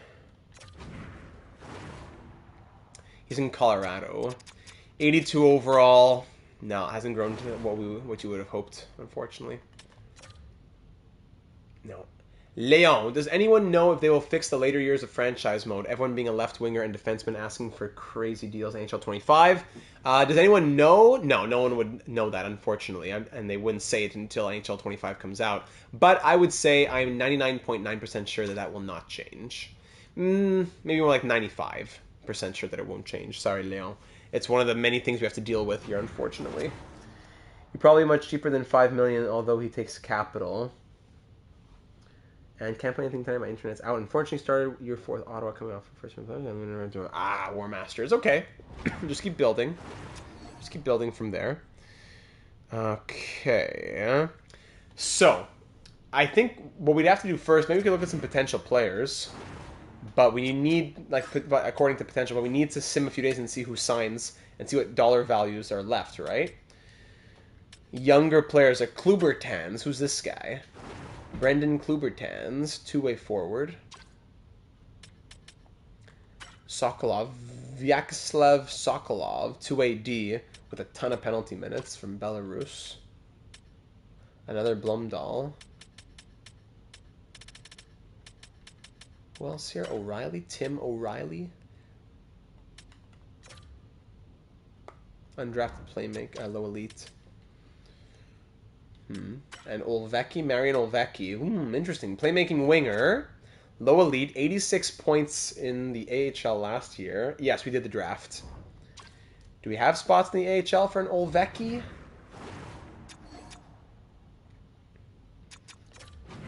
He's in Colorado. 82 overall. No, hasn't grown to what you would have hoped, unfortunately. No. Leon, does anyone know if they will fix the later years of franchise mode? Everyone being a left winger and defenseman asking for crazy deals in NHL 25. Does anyone know? No, no one would know that, unfortunately, and they wouldn't say it until NHL 25 comes out. But I would say I'm 99.9% sure that will not change. Maybe more like 95% sure that it won't change. Sorry, Leon. It's one of the many things we have to deal with here, unfortunately. He's probably much cheaper than $5 million, although he takes capital. And can't play anything tonight. My internet's out. Unfortunately, started year 4 with Ottawa coming off for first. War Masters. Okay. Just keep building. Just keep building from there. Okay. So, I think what we'd have to do first, maybe we could look at some potential players. But we need, according to potential, but we need to sim a few days and see who signs and see what dollar values are left, right? Younger players like Klubertans. Who's this guy? Brendan Klubertans, two-way forward. Sokolov, Vyacheslav Sokolov, two-way D with a ton of penalty minutes from Belarus. Another Blumdahl. Who else here? O'Reilly, Tim O'Reilly. Undrafted playmaker, low elite. And Olvecki, Marian Olvecki. Interesting. Playmaking winger. Low elite. 86 points in the AHL last year. Yes, we did the draft. Do we have spots in the AHL for an Olvecki?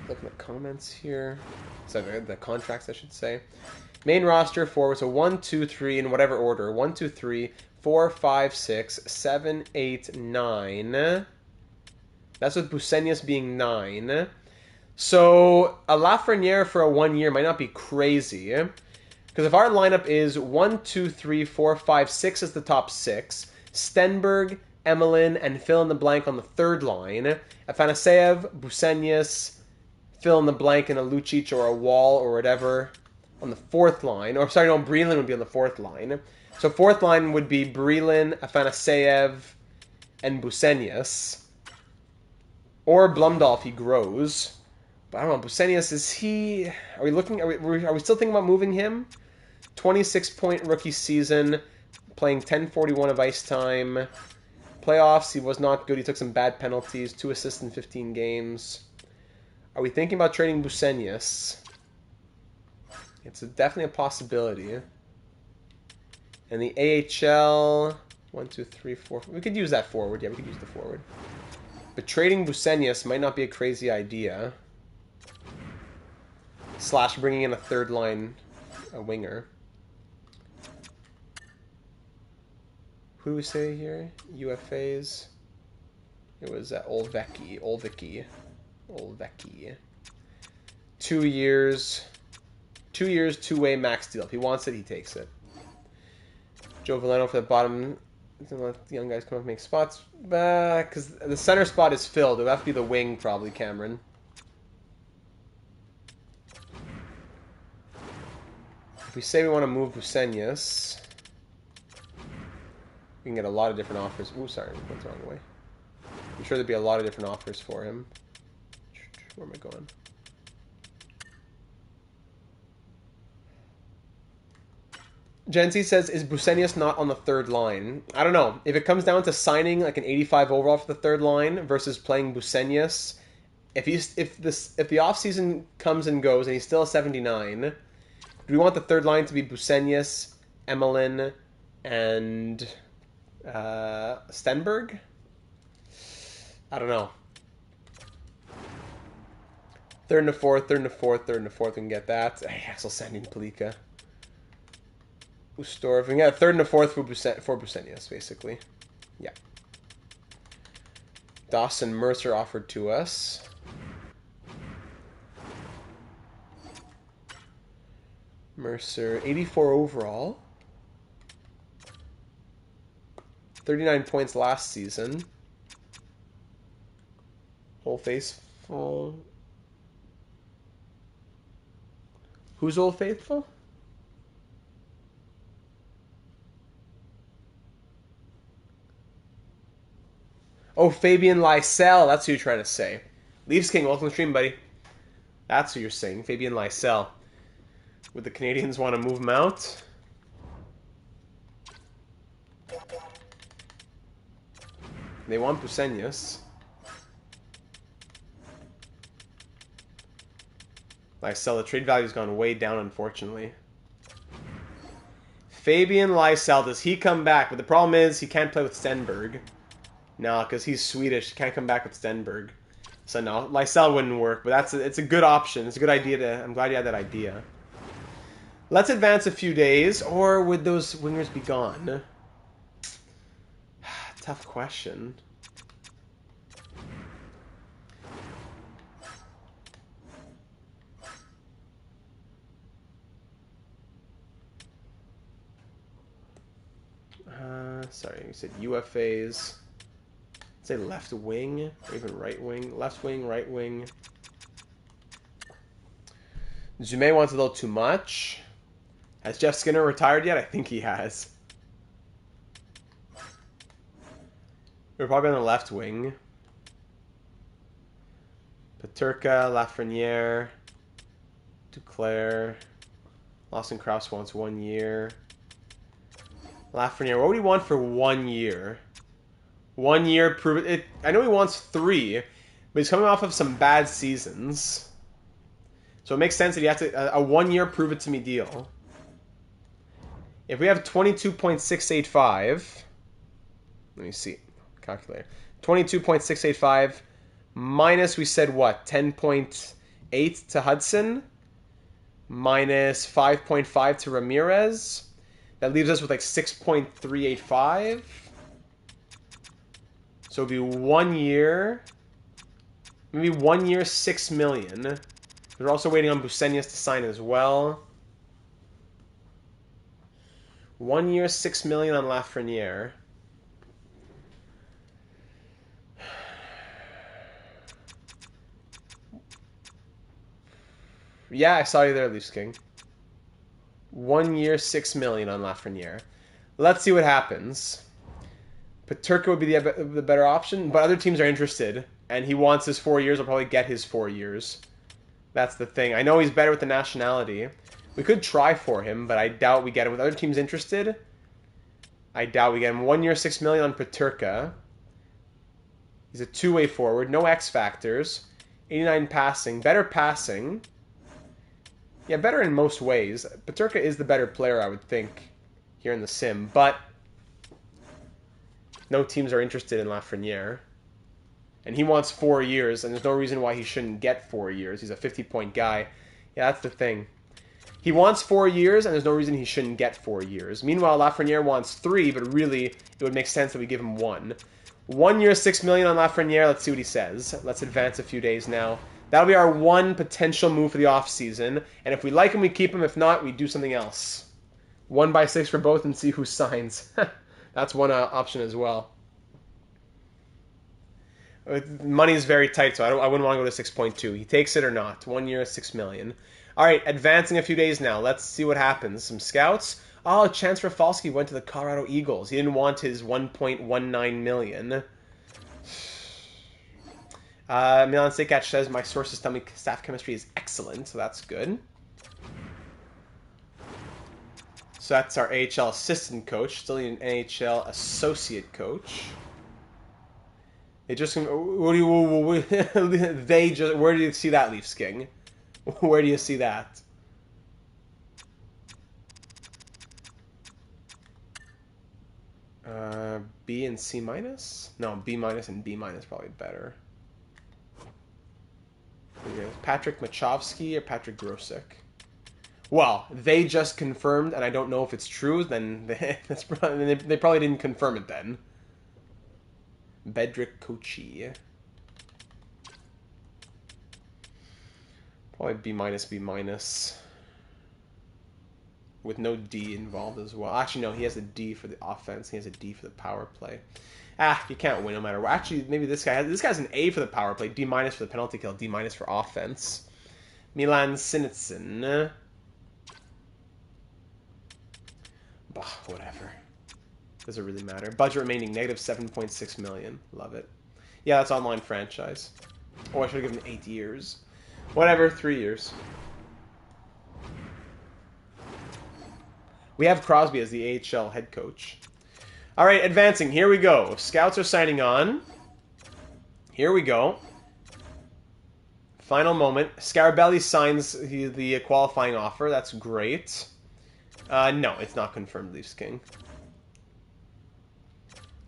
Look at the comments here. So the contracts, I should say. Main roster forward. So 1, 2, 3 in whatever order. 1, 2, 3, 4, 5, 6, 7, 8, 9. That's with Busenius being 9. So a Lafreniere for a 1 year might not be crazy. Because if our lineup is 1, 2, 3, 4, 5, 6 as the top 6, Stenberg, Emelin, and fill in the blank on the third line, Afanaseyev, Busenius, fill in the blank in a Lucic or a Wall or whatever on the fourth line. Or sorry, no, Brelin would be on the fourth line. So fourth line would be Brelin, Afanaseyev, and Busenius. Or Blumdahl if he grows. But I don't know, Busenius, is he... Are we still thinking about moving him? 26-point rookie season, playing 10:41 of ice time. Playoffs, he was not good. He took some bad penalties, 2 assists in 15 games. Are we thinking about trading Busenius? It's definitely a possibility. And the AHL... 1, 2, 3, 4... We could use that forward. Yeah, we could use the forward. But trading Busenius might not be a crazy idea. / bringing in a third line winger. Who do we say here? UFAs. It was Olvecki. 2 years. 2 years, 2-way max deal. If he wants it, he takes it. Joe Valeno for the bottom. Let the young guys come up and make spots. Because the center spot is filled. It would have to be the wing, probably, Cameron. we say we want to move Busenius, we can get a lot of different offers. Ooh, sorry, went the wrong way. I'm sure there'd be a lot of different offers for him. Where am I going? Jency says, is Busenius not on the third line? I don't know. If it comes down to signing like an 85 overall for the third line versus playing Busenius, if the offseason comes and goes and he's still a 79, do we want the third line to be Busenius, Emelin, and Stenberg? I don't know. Third and a fourth, we can get that. Axel sending Palika. Ustorf. We can get a third and a fourth for Busenius, basically. Yeah. Dawson Mercer offered to us. Mercer, 84 overall. 39 points last season. Old Faithful. Who's Old Faithful? Oh, Fabian Lysell. That's who you're trying to say. Leafs King, welcome to the stream, buddy. That's who you're saying. Fabian Lysell. Would the Canadians want to move him out? They want Busenius. Lysell, the trade value's gone way down, unfortunately. Fabian Lysell, does he come back? But the problem is he can't play with Stenberg. No, because he's Swedish. He can't come back with Stenberg. So no, Lysell wouldn't work. But it's a good option. It's a good idea. I'm glad you had that idea. Let's advance a few days. Or would those wingers be gone? Tough question. Sorry, you said UFAs. Say left wing, or even right wing. Left wing, right wing. Zume wants a little too much. Has Jeff Skinner retired yet? I think he has. We're probably on the left wing. Peterka, Lafreniere, Duclair. Lawson Krause wants 1 year. Lafreniere, what would he want for 1 year? 1 year, prove it. I know he wants 3, but he's coming off of some bad seasons. So it makes sense that he has to a 1 year prove it to me deal. If we have 22.685, let me see, calculator. 22.685 minus, we said what? 10.8 to Hudson minus 5.5 to Ramirez. That leaves us with like 6.385. So it'd be 1 year. Maybe 1 year, 6 million. We're also waiting on Busenius to sign as well. 1 year, 6 million on Lafreniere. Yeah, I saw you there, Leafs King. 1 year, 6 million on Lafreniere. Let's see what happens. Peterka would be the better option, but other teams are interested, and he wants his 4 years. He'll probably get his 4 years. That's the thing. I know he's better with the nationality. We could try for him, but I doubt we get him. With other teams interested, I doubt we get him. 1 year, 6 million on Peterka. He's a two-way forward. No X factors. 89 passing. Better passing. Yeah, better in most ways. Peterka is the better player, I would think, here in the sim. But no teams are interested in Lafreniere. And he wants 4 years, and there's no reason why he shouldn't get 4 years. He's a 50-point guy. Yeah, that's the thing. He wants 4 years, and there's no reason he shouldn't get 4 years. Meanwhile, Lafreniere wants 3, but really, it would make sense that we give him 1. 1 year, 6 million on Lafreniere. Let's see what he says. Let's advance a few days now. That'll be our one potential move for the offseason. And if we like him, we keep him. If not, we do something else. 1x6 for both and see who signs. That's one option as well. Money is very tight, so I wouldn't want to go to 6.2. He takes it or not. 1 year, 6 million. All right, advancing a few days now. Let's see what happens. Some scouts. Oh, Chance Rafalski went to the Colorado Eagles. He didn't want his $1.19 million. Milan Sekach says, my sources tell me staff chemistry is excellent, so that's good. So that's our AHL assistant coach. Still need an NHL associate coach. It just... Where do you see that, Leafs King? Where do you see that? B and C minus? No, B minus and B minus probably better. Patrick Machovsky or Patrick Grosek? Well, they just confirmed, and I don't know if it's true, then they probably didn't confirm it then. Bedrick Kochi. Probably B minus, B minus. With no D involved as well. Actually, no, he has a D for the offense. He has a D for the power play. You can't win no matter what. Actually, maybe this guy's an A for the power play, D minus for the penalty kill, D minus for offense. Milan Sinitsin. Bah, whatever. Doesn't really matter. Budget remaining negative 7.6 million. Love it. Yeah, that's online franchise. Oh, I should have given 8 years. Whatever, 3 years. We have Crosby as the AHL head coach. All right, advancing. Here we go. Scouts are signing on. Here we go. Final moment. Scarabelli signs the qualifying offer. That's great. No, it's not confirmed, Leafs King.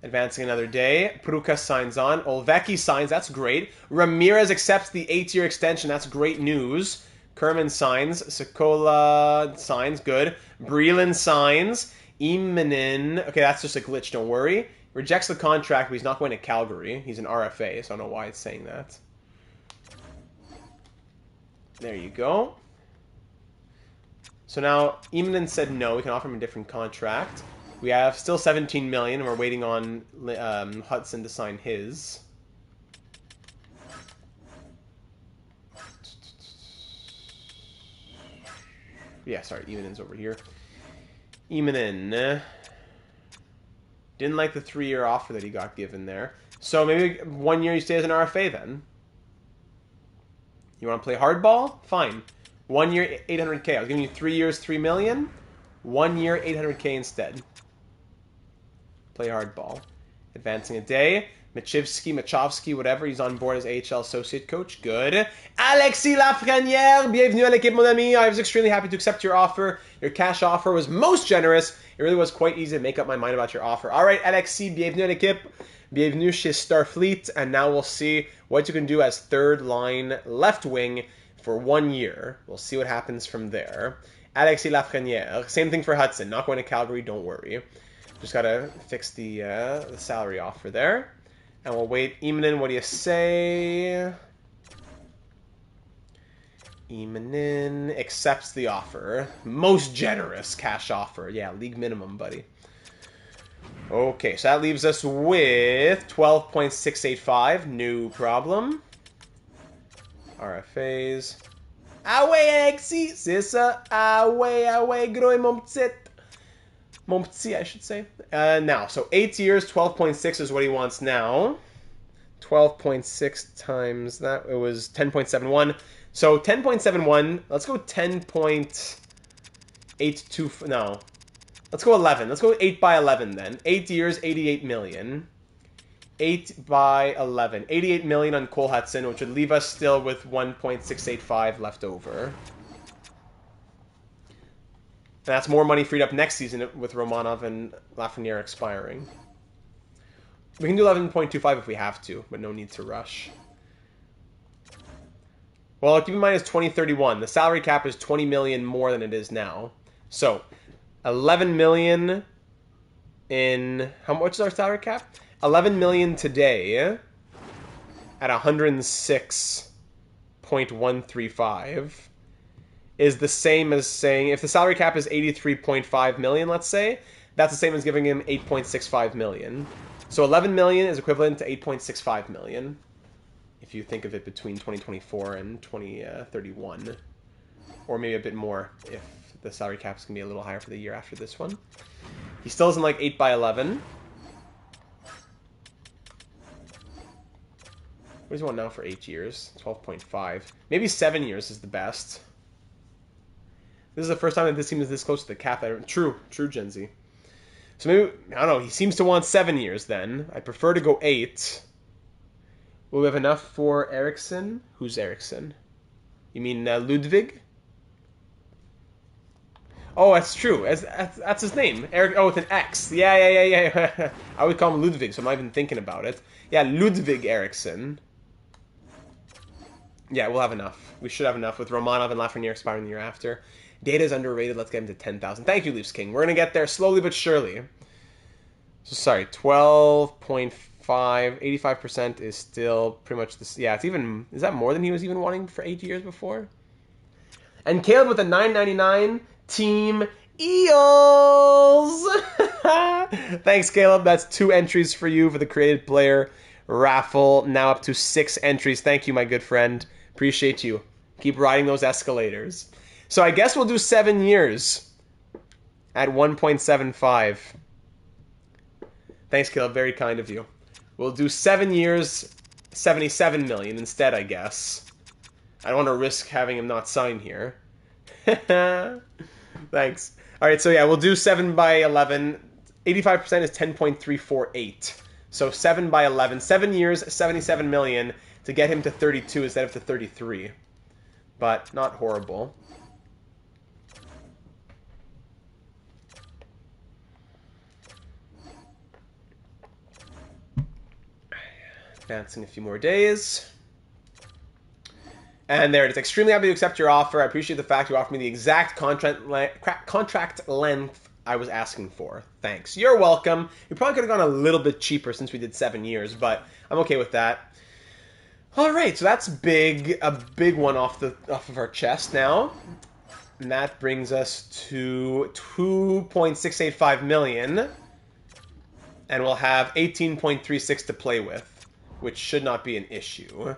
Advancing another day. Pruka signs on. Olvecki signs. That's great. Ramirez accepts the 8-year extension. That's great news. Kerman signs. Sokola signs. Good. Breland signs. Imanin. Okay, that's just a glitch. Don't worry. Rejects the contract, but he's not going to Calgary. He's an RFA, so I don't know why it's saying that. There you go. So now, Imanin said no. We can offer him a different contract. We have still 17 million, and we're waiting on Hudson to sign his. Yeah, sorry, Imanin's over here. Imanin didn't like the 3-year offer that he got given there. So maybe 1 year you stay as an RFA then. You want to play hardball? Fine. 1 year, 800K. I was giving you 3 years, 3 million. 1 year, 800K instead. Play hardball. Advancing a day. Machovsky, whatever. He's on board as AHL associate coach. Good. Alexis Lafrenière, bienvenue à l'équipe, mon ami. I was extremely happy to accept your offer. Your cash offer was most generous. It really was quite easy to make up my mind about your offer. All right, Alexis, bienvenue à l'équipe. Bienvenue chez Starfleet. And now we'll see what you can do as third line left wing for 1 year. We'll see what happens from there. Alexis Lafrenière. Same thing for Hudson. Not going to Calgary, don't worry. Just got to fix the salary offer there. And we'll wait. Imanin, what do you say? Imanin accepts the offer. Most generous cash offer. Yeah, league minimum, buddy. Okay, so that leaves us with 12.685. No problem. RFAs. Away, Alexis! C'est ça. Away, gros momtsit. Momtsi, I should say. Now, so 8 years, 12.6 is what he wants now. 12.6 times that, it was 10.71. So 10.71, let's go 10.82, no. Let's go 11. Let's go 8 by 11 then. 8 years, 88 million. 8 by 11. 88 million on Cole Hudson, which would leave us still with 1.685 left over. And that's more money freed up next season with Romanov and Lafrenière expiring. We can do 11.25 if we have to, but no need to rush. Well, keep in mind it's 2031. The salary cap is 20 million more than it is now. So, 11 million in... How much is our salary cap? 11 million today at 106.135 is the same as saying, if the salary cap is 83.5 million, let's say, that's the same as giving him 8.65 million. So 11 million is equivalent to 8.65 million, if you think of it between 2024 and 2031. or maybe a bit more if the salary cap is going to be a little higher for the year after this one. He still isn't like 8x11. What does he want now for 8 years? 12.5. Maybe 7 years is the best. This is the first time that this team is this close to the cap. True, Gen Z. So maybe, I don't know, he seems to want 7 years then. I'd prefer to go 8. Will we have enough for Eriksson? Who's Eriksson? You mean Ludwig? Oh, that's true. That's his name. Eric. Oh, with an X. Yeah. I would call him Ludwig, so I'm not even thinking about it. Yeah, Ludwig Eriksson. Yeah, we'll have enough. We should have enough with Romanov and Lafreniere expiring the year after. Data is underrated. Let's get him to 10,000. Thank you, Leafs King. We're going to get there slowly but surely. So, sorry, 12.5. 85% is still pretty much this. Yeah, it's even... Is that more than he was even wanting for 8 years before? And Caleb with a 9.99 Team Eels. Thanks, Caleb. That's 2 entries for you for the created player raffle. Now up to 6 entries. Thank you, my good friend. Appreciate you. Keep riding those escalators. So I guess we'll do 7 years at 1.75. Thanks, Caleb. Very kind of you. We'll do 7 years, 77 million instead, I guess. I don't want to risk having him not sign here. Thanks. All right, so yeah, we'll do 7x11. 85% is 10.348. So 7x11. 7 years, 77 million to get him to 32 instead of to 33. But not horrible. Advancing a few more days. And there it is. Extremely happy to accept your offer. I appreciate the fact you offered me the exact contract length I was asking for. Thanks. You're welcome. We probably could have gone a little bit cheaper since we did 7 years, but I'm okay with that. All right, so that's big. A big one off of our chest now. And that brings us to 2.685 million. And we'll have 18.36 to play with, which should not be an issue.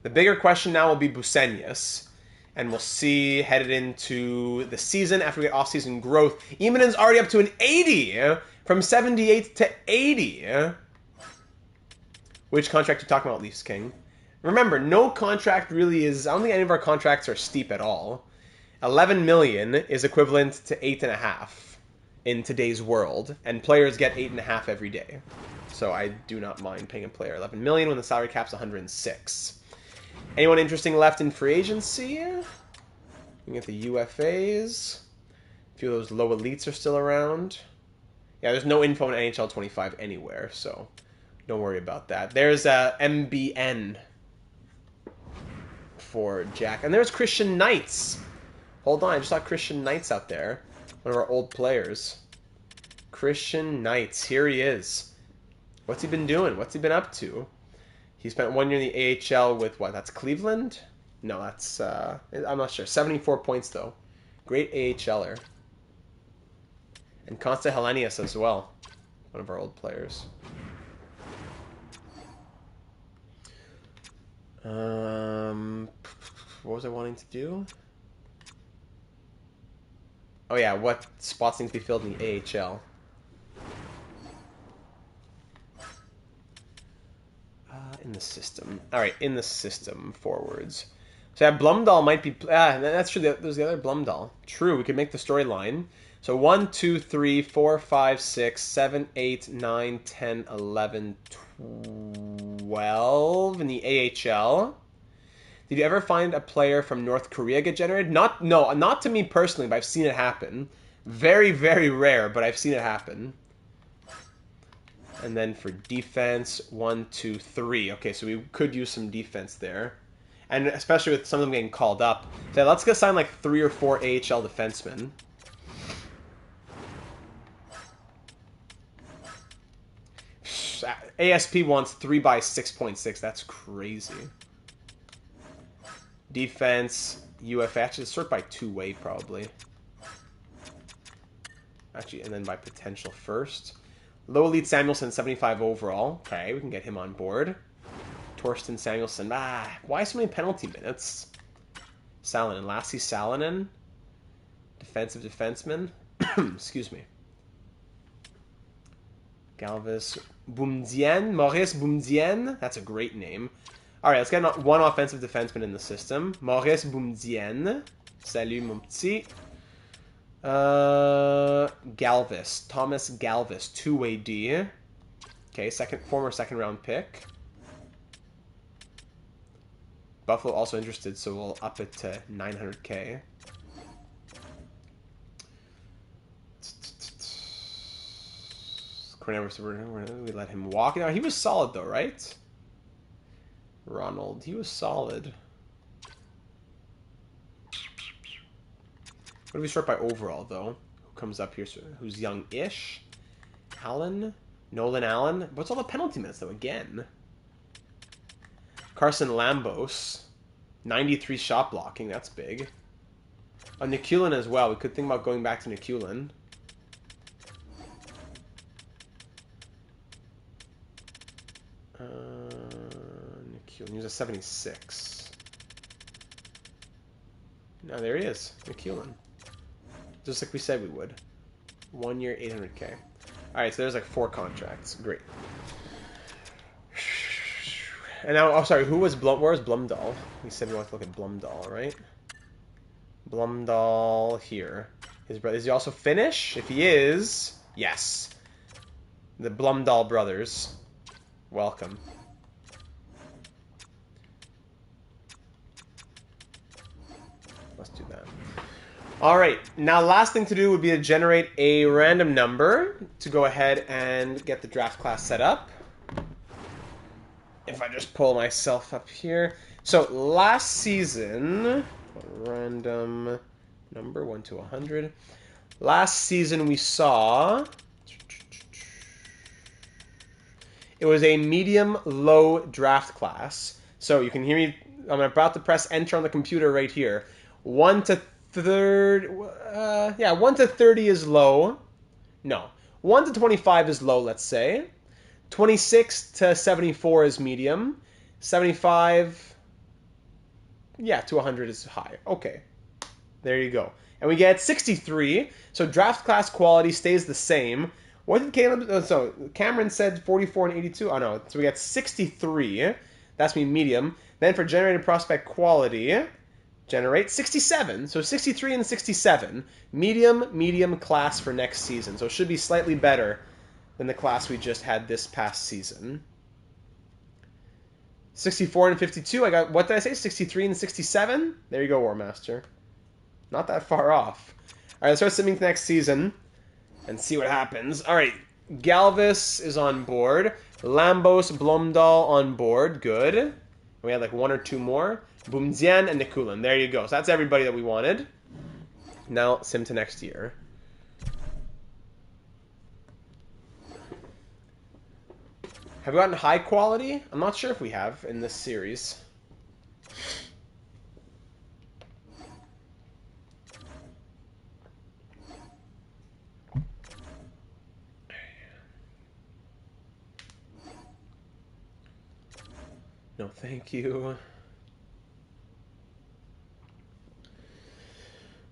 The bigger question now will be Busenyius, and we'll see headed into the season after we get off-season growth. Imanen's already up to an 80, from 78 to 80. Which contract are you talking about, Leafs King? Remember, no contract really is... I don't think any of our contracts are steep at all. 11 million is equivalent to 8.5 in today's world, and players get 8.5 every day. So I do not mind paying a player 11 million when the salary cap's 106. Anyone interesting left in free agency? We get the UFAs. A few of those low elites are still around. Yeah, there's no info on NHL 25 anywhere, so don't worry about that. There's MBN for Jack. And there's Christian Knights. Hold on, I just saw Christian Knights out there. One of our old players. Christian Knights, here he is. What's he been doing? What's he been up to? He spent 1 year in the AHL with, what, that's Cleveland? No, that's, I'm not sure. 74 points, though. Great AHLer. And Konsta Helenius as well. One of our old players. What was I wanting to do? Oh, yeah, what spots need to be filled in the AHL? In the system. All right, in the system, forwards. So yeah, Blumdahl might be... that's true. There's the other Blumdahl. True, we could make the storyline. So 1, 2, 3, 4, 5, 6, 7, 8, 9, 10, 11, 12 in the AHL. Did you ever find a player from North Korea get generated? No, not to me personally, but I've seen it happen. Very, very rare, but I've seen it happen. And then for defense, 1, 2, 3. Okay, so we could use some defense there. And especially with some of them getting called up. So let's go sign like 3 or 4 AHL defensemen. ASP wants 3 by 6.6. That's crazy. Defense, UFA. Actually, sort by two-way probably. Actually, and then by potential first. Low elite Samuelson, 75 overall. Okay, we can get him on board. Torsten Samuelson. Why so many penalty minutes? Salonen. Lassie Salonen. Defensive defenseman. Excuse me. Galvis Boumdien. Maurice Boumdien. That's a great name. All right, let's get one offensive defenseman in the system. Maurice Boumdien. Salut, mon petit. Galvis. Thomas Galvis. Two-way D. Okay, former second-round pick. Buffalo also interested, so we'll up it to 900K. We let him walk. Now, he was solid, though, right? Ronald, he was solid. What do we start by overall, though? Who comes up here? Who's young-ish? Nolan Allen. What's all the penalty minutes, though, again? Carson Lambos. 93 shot blocking. That's big. Nikulin as well. We could think about going back to Nikulin. Nikulin. He was a 76. No, there he is. Nikulin. Just like we said we would. 1 year, 800K. Alright, so there's like 4 contracts. Great. And now, oh, sorry, where was Blumdahl? We said we want to look at Blumdahl, right? Blumdahl here. His brother, is he also Finnish? If he is, yes. The Blumdahl brothers. Welcome. Let's do that. Alright, now last thing to do would be to generate a random number to go ahead and get the draft class set up. If I just pull myself up here. So last season, random number, 1 to 100. Last season we saw, it was a medium-low draft class. So you can hear me, I'm about to press enter on the computer right here. 1 to 30 is low. No, 1 to 25 is low, let's say. 26 to 74 is medium. 75, to 100 is high. Okay, there you go. And we get 63. So draft class quality stays the same. What did Caleb? So Cameron said 44 and 82. Oh no, so we got 63. That's me medium. Then for generated prospect quality, generate 67. So 63 and 67. Medium class for next season. So it should be slightly better than the class we just had this past season. 64 and 52. I got, what did I say? 63 and 67? There you go, War Master. Not that far off. All right, let's start submitting to next season and see what happens. All right, Galvis is on board. Lambos, Blomdahl on board. Good. We had like 1 or 2 more. Boumdien and Nikulin. There you go. So that's everybody that we wanted. Now sim to next year. Have we gotten high quality? I'm not sure if we have in this series. No, thank you.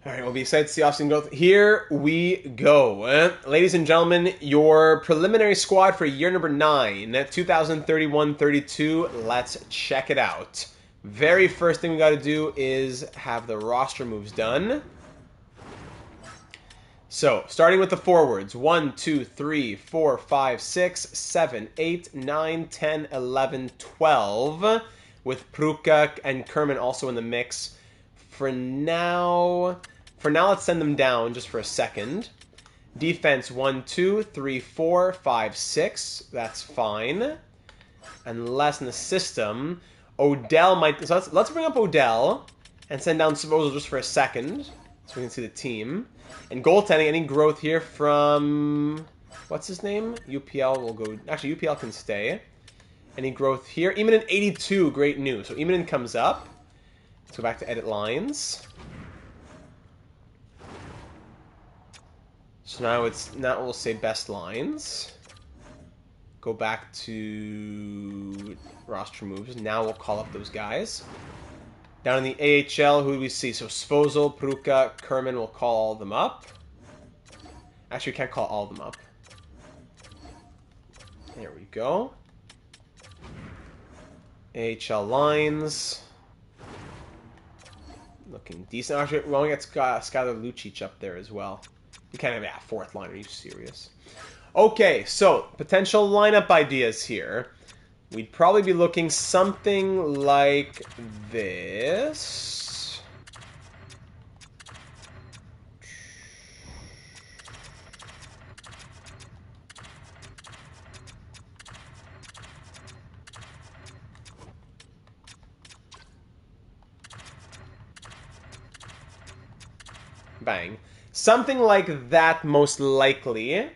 All right, we'll be excited to see offseason growth. Here we go. Ladies and gentlemen, your preliminary squad for year number 9, 2031-32. Let's check it out. Very first thing we got to do is have the roster moves done. So, starting with the forwards. 1, 2, 3, 4, 5, 6, 7, 8, 9, 10, 11, 12. With Pruka and Kerman also in the mix. For now, let's send them down just for a second. Defense 1, 2, 3, 4, 5, 6. That's fine. Unless in the system, Odell might. So let's bring up Odell and send down Svozil just for a second, so we can see the team. And goaltending, any growth here from what's his name? UPL will go. Actually, UPL can stay. Any growth here? Emanin 82, great news. So Emanin comes up. Let's go back to edit lines. So now we'll say best lines. Go back to roster moves. Now we'll call up those guys. Down in the AHL, who do we see? So Svozil, Pruka, Kerman, will call all of them up. Actually, we can't call all of them up. There we go. AHL lines. Looking decent. Actually, we want to get Skylar Lucic up there as well. You can't have a fourth line. Are you serious? Okay, so potential lineup ideas here. We'd probably be looking something like this. Bang. Something like that, most likely,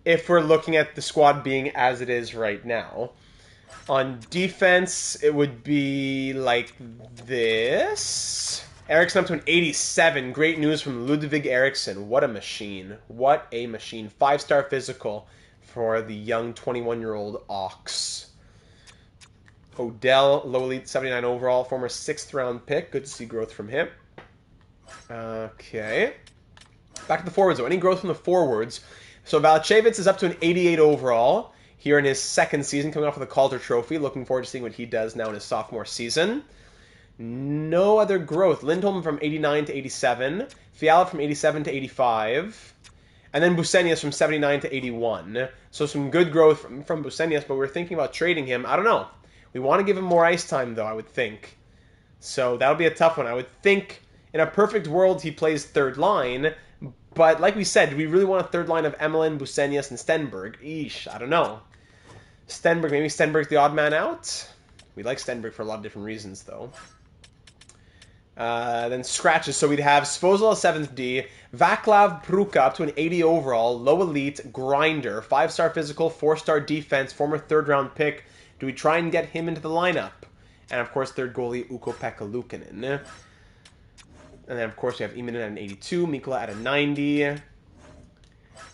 if we're looking at the squad being as it is right now. On defense, it would be like this. Eriksson up to an 87. Great news from Ludwig Eriksson. What a machine. What a machine. 5-star physical for the young 21-year-old Ox. Odell, low elite, 79 overall, former 6th round pick. Good to see growth from him. Okay. Back to the forwards, though. Any growth from the forwards? So Valachevitz is up to an 88 overall here in his second season, coming off of the Calder Trophy. Looking forward to seeing what he does now in his sophomore season. No other growth. Lindholm from 89 to 87. Fiala from 87 to 85. And then Busenius from 79 to 81. So some good growth from Busenius, but we're thinking about trading him. I don't know. We want to give him more ice time, though, I would think. So that'll be a tough one. I would think in a perfect world he plays third line. But like we said, do we really want a third line of Emelin, Busenius, and Stenberg? Eesh, I don't know. Stenberg, maybe Stenberg's the odd man out? We like Stenberg for a lot of different reasons, though. Then scratches. So we'd have Svozil 7th D, Vaclav Pruka up to an 80 overall, low elite, grinder, 5-star physical, 4-star defense, former 3rd round pick. Do we try and get him into the lineup? And of course, third goalie Ukko-Pekka Luukkonen. And then, of course, we have Immonen at an 82, Mikkola at a 90.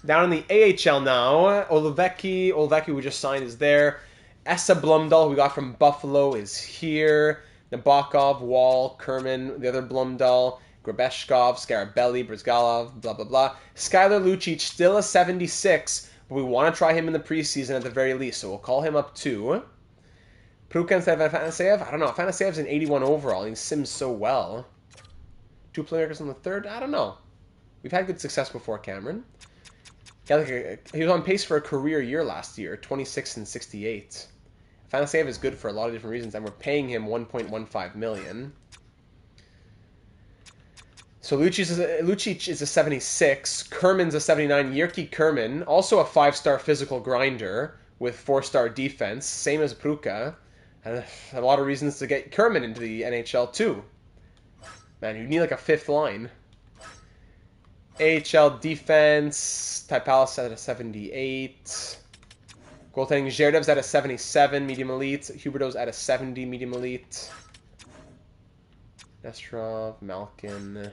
Down in the AHL now, Olvecki, we just signed, is there. Essa Blumdahl, who we got from Buffalo, is here. Nabokov, Wall, Kerman, the other Blumdahl, Grabeshkov, Scarabelli, Brizgalov, blah, blah, blah. Skylar Lucic, still a 76, but we want to try him in the preseason at the very least, so we'll call him up too. Pruka instead of Afanaseyev? I don't know. Afanaseyev's an 81 overall, and he sims so well. 2 playmakers on the 3rd? I don't know. We've had good success before, Cameron. He was on pace for a career year last year, 26 and 68. Afanaseyev is good for a lot of different reasons, and we're paying him $1.15 million. So Lucic is a 76. Kerman's a 79. Jyrki Kerman, also a 5-star physical grinder with 4-star defense, same as Pruka. And a lot of reasons to get Kerman into the NHL too. Man, you need like a 5th line. AHL defense, Typalis at a 78. Goaltending, Zherdev's at a 77, medium elite. Huberto's at a 70, medium elite. Nesterov, Malkin,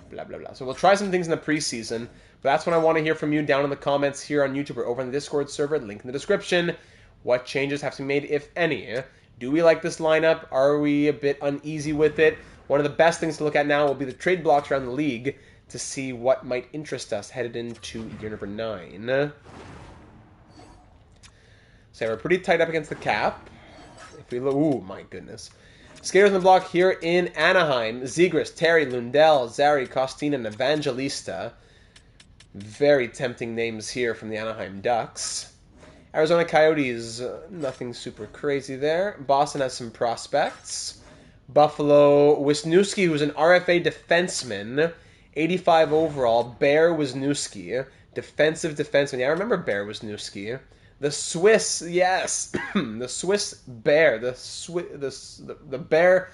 blah, blah, blah. So we'll try some things in the preseason. But that's what I want to hear from you down in the comments here on YouTube or over on the Discord server. Link in the description. What changes have to be made, if any? Do we like this lineup? Are we a bit uneasy with it? One of the best things to look at now will be the trade blocks around the league to see what might interest us headed into year number 9. So we're pretty tight up against the cap. If we look, ooh, my goodness. Skaters on the block here in Anaheim. Zegras, Terry, Lundell, Zary, Costina, and Evangelista. Very tempting names here from the Anaheim Ducks. Arizona Coyotes, nothing super crazy there. Boston has some prospects. Buffalo, Wisniewski, who's an RFA defenseman. 85 overall. Bear Wisniewski. Defensive defenseman. Yeah, I remember Bear Wisniewski. The Swiss, yes. The Swiss Bear. The Bear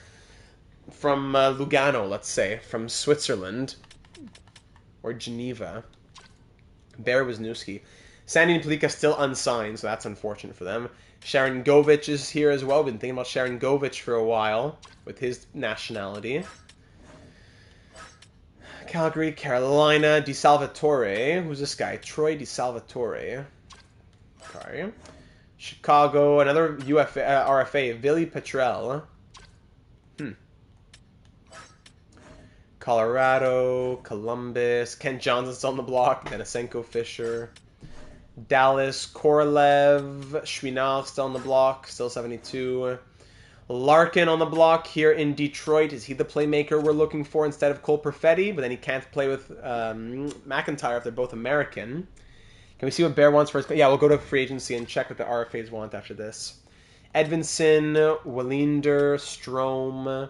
from Lugano, let's say. From Switzerland. Or Geneva. Bear Wisniewski. Sandy and Palika still unsigned, so that's unfortunate for them. Sharon Govich is here as well. We've been thinking about Sharon Govich for a while with his nationality. Calgary, Carolina, DeSalvatore. Who's this guy? Troy DeSalvatore. Okay. Chicago, another RFA, Vili Petrel. Colorado, Columbus, Kent Johnson's still on the block, Denisenko, Fisher, Dallas, Korolev, Chouinard still on the block, still 72. Larkin on the block here in Detroit. Is he the playmaker we're looking for instead of Cole Perfetti? But then he can't play with McIntyre if they're both American. Can we see what Bear wants first? Yeah, we'll go to free agency and check what the RFAs want after this. Edvinson, Wallinder, Strome.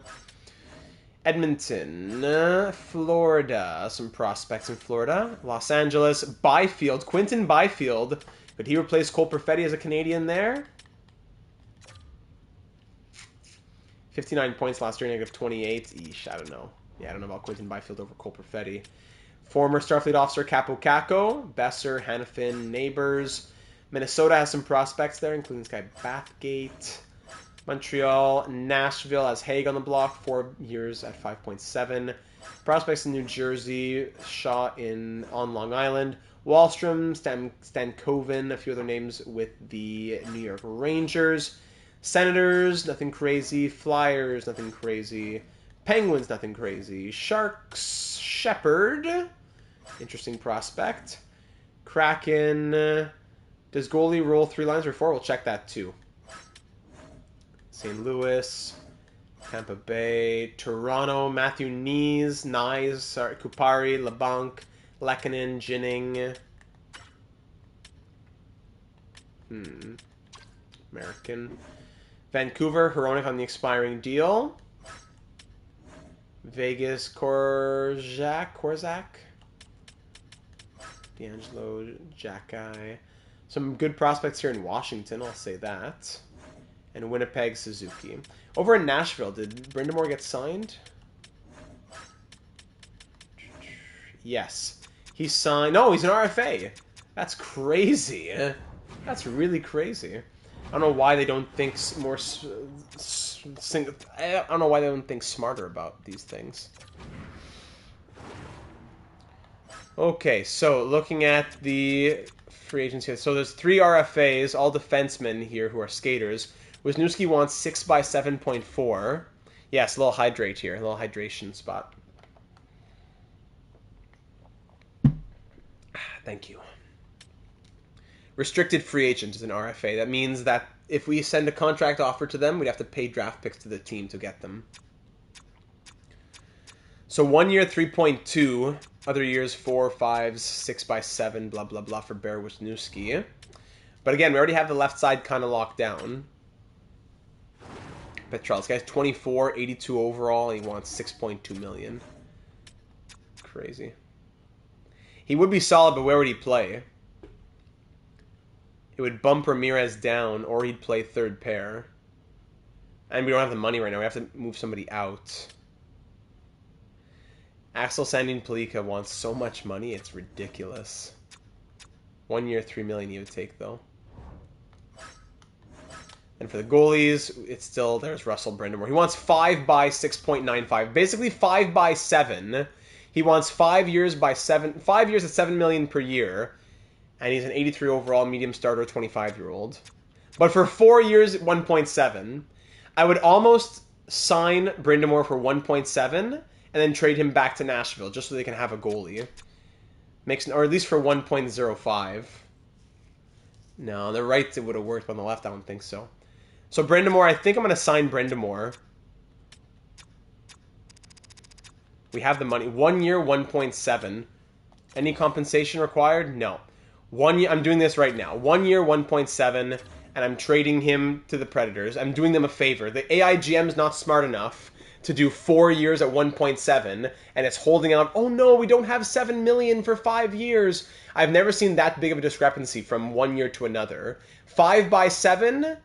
Edmonton, Florida. Some prospects in Florida. Los Angeles, Byfield. Quinton Byfield. Could he replace Cole Perfetti as a Canadian there? 59 points last year, negative 28. Eesh, I don't know. Yeah, I don't know about Quinton Byfield over Cole Perfetti. Former Starfleet officer Capo Caco, Besser, Hannafin, Neighbors. Minnesota has some prospects there, including this guy Bathgate. Montreal, Nashville has Haig on the block, 4 years at 5.7. Prospects in New Jersey, Shaw on Long Island. Wallstrom, Stankoven, a few other names with the New York Rangers. Senators, nothing crazy. Flyers, nothing crazy. Penguins, nothing crazy. Sharks, Shepherd, interesting prospect. Kraken, does goalie roll 3 lines or 4? We'll check that too. St. Louis, Tampa Bay, Toronto, Matthew Nyes, Kupari, LeBlanc, Lehkonen, Ginning. American. Vancouver, Hronek on the expiring deal. Vegas, Korzak. D'Angelo, Jacki. Some good prospects here in Washington, I'll say that. And Winnipeg, Suzuki. Over in Nashville, did Brindamore get signed? Yes. He signed... No, he's an RFA. That's crazy. That's really crazy. I don't know why they don't think more... I don't know why they don't think smarter about these things. Okay, so looking at the free agency. So there's 3 RFAs, all defensemen here who are skaters. Wisniewski wants 6 by 7.4. Yes, a little hydrate here, a little hydration spot. Thank you. Restricted free agent is an RFA. That means that if we send a contract offer to them, we'd have to pay draft picks to the team to get them. So 1 year, 3.2. Other years, 4, 5, 6 by 7, blah, blah, blah for Bear Wisniewski. But again, we already have the left side kind of locked down. Petrel, this guy's 24, 82 overall, and he wants 6.2 million. Crazy. He would be solid, but where would he play? It would bump Ramirez down, or he'd play third pair. And we don't have the money right now. We have to move somebody out. Axel Sandin Palika wants so much money, it's ridiculous. 1 year, 3 million he would take, though. And for the goalies, it's still, there's Russell Brindamore. He wants 5 by 6.95. Basically 5 by 7. He wants 5 years by 5 years at 7 million per year. And he's an 83 overall medium starter, 25-year-old. But for 4 years, 1.7. I would almost sign Brindamore for 1.7 and then trade him back to Nashville just so they can have a goalie. Or at least for 1.05. No, on the right it would have worked, but on the left I don't think so. So Brindamore, I think I'm going to sign Brindamore. We have the money. 1 year, 1.7. Any compensation required? No. 1 year, I'm doing this right now. 1 year, 1.7, and I'm trading him to the Predators. I'm doing them a favor. The AIGM's not smart enough to do 4 years at 1.7, and it's holding out, oh no, we don't have 7 million for 5 years. I've never seen that big of a discrepancy from 1 year to another. 5 by 7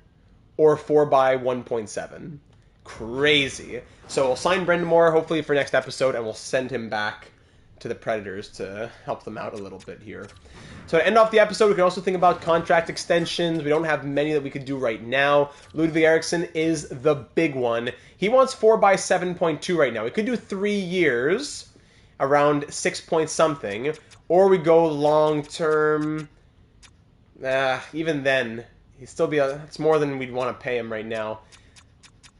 or 4 by 1.7. Crazy. So we'll sign Brindamore hopefully for next episode, and we'll send him back to the Predators to help them out a little bit here. So to end off the episode, we can also think about contract extensions. We don't have many that we could do right now. Ludwig Eriksson is the big one. He wants 4 by 7.2 right now. We could do 3 years, around 6 point something, or we go long term. Even then, he'd still be it's more than we'd want to pay him right now.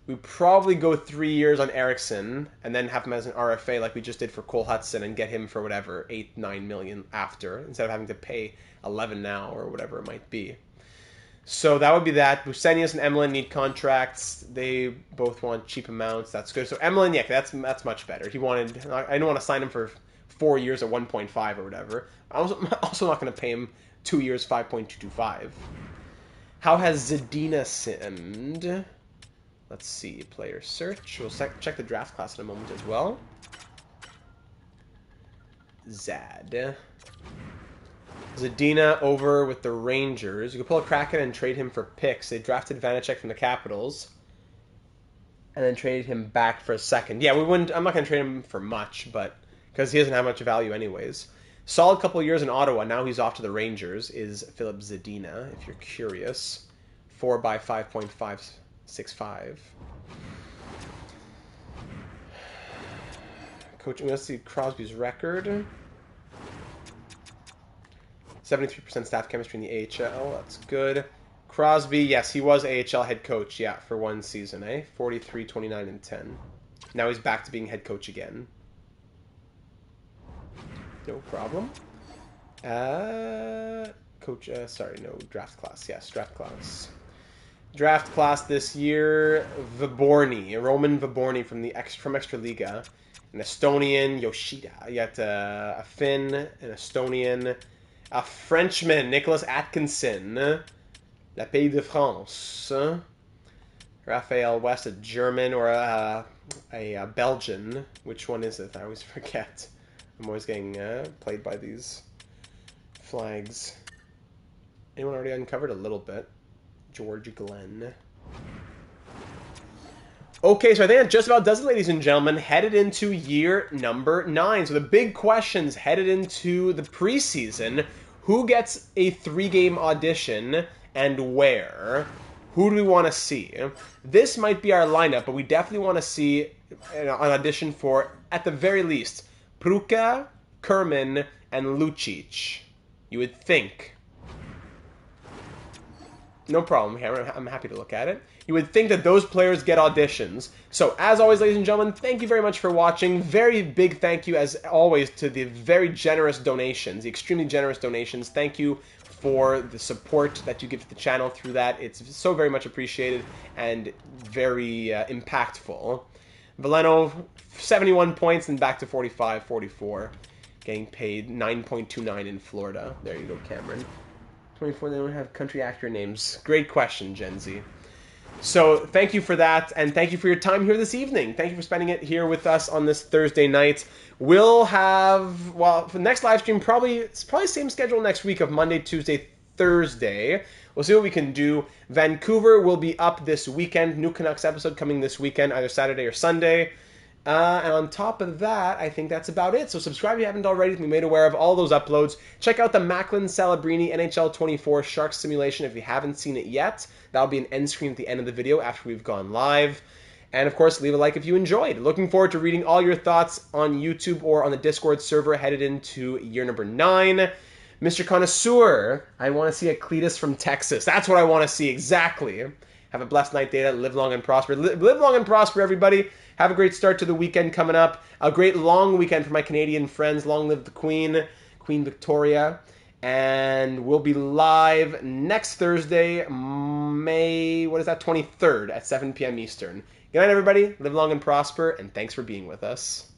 We probably go 3 years on Eriksson and then have him as an RFA like we just did for Cole Hudson and get him for whatever, 8-9 million after, instead of having to pay 11 now or whatever it might be. So that would be that. Busenius and Emelin need contracts. They both want cheap amounts. That's good. So Emelin, yeah, that's much better. He wanted. I don't want to sign him for 4 years at 1.5 or whatever. I'm also not going to pay him 2 years 5.225. How has Zadina simmed? Let's see. Player search. We'll check the draft class in a moment as well. Zadina over with the Rangers. You could pull a Kraken and trade him for picks. They drafted Vanacek from the Capitals. And then traded him back for a second. Yeah, we wouldn't. I'm not going to trade him for much, but because he doesn't have much value anyways. Solid couple of years in Ottawa. Now he's off to the Rangers. Is Philip Zadina, if you're curious. 4 by 5.565. Coaching. Let's see Crosby's record. 73% staff chemistry in the AHL. That's good. Crosby, yes, he was AHL head coach, yeah, for 1 season, 43, 29, and 10. Now he's back to being head coach again. No problem. Draft class. Yes, draft class. Draft class this year, Viborny, Roman Viborny from Extraliga. An Estonian, Yoshida. You got a Finn, an Estonian, a Frenchman, Nicholas Atkinson. La Pays de France. Raphael West, a German, or a Belgian. Which one is it? I always forget. I'm always getting played by these flags. Anyone already uncovered? A little bit. George Glenn. Okay, so I think that just about does it, ladies and gentlemen. Headed into year number 9. So the big questions headed into the preseason. Who gets a 3-game audition and where? Who do we want to see? This might be our lineup, but we definitely want to see an audition for, at the very least, Pruka, Kerman, and Lucic. You would think. No problem. I'm happy to look at it. You would think that those players get auditions. So, as always, ladies and gentlemen, thank you very much for watching. Very big thank you, as always, to the very generous donations, the extremely generous donations. Thank you for the support that you give to the channel through that. It's so very much appreciated and very impactful. Veleno, 71 points and back to 45, 44. Getting paid 9.29 in Florida. There you go, Cameron. 24, they don't have country actor names. Great question, Gen Z. So thank you for that, and thank you for your time here this evening. Thank you for spending it here with us on this Thursday night. We'll have, well, for the next live stream, it's probably the same schedule next week of Monday, Tuesday, Thursday. We'll see what we can do. Vancouver will be up this weekend. New Canucks episode coming this weekend, either Saturday or Sunday. And on top of that, I think that's about it. So subscribe if you haven't already to be made aware of all those uploads. Check out the Macklin Celebrini NHL 24 Shark Simulation if you haven't seen it yet. That'll be an end screen at the end of the video after we've gone live. And of course, leave a like if you enjoyed. Looking forward to reading all your thoughts on YouTube or on the Discord server headed into year number 9. Mr. Connoisseur, I want to see a Cletus from Texas. That's what I want to see, exactly. Have a blessed night, Data. Live long and prosper. Live long and prosper, everybody. Have a great start to the weekend coming up. A great long weekend for my Canadian friends. Long live the Queen, Queen Victoria. And we'll be live next Thursday, May, 23rd at 7 p.m. Eastern. Good night, everybody. Live long and prosper, and thanks for being with us.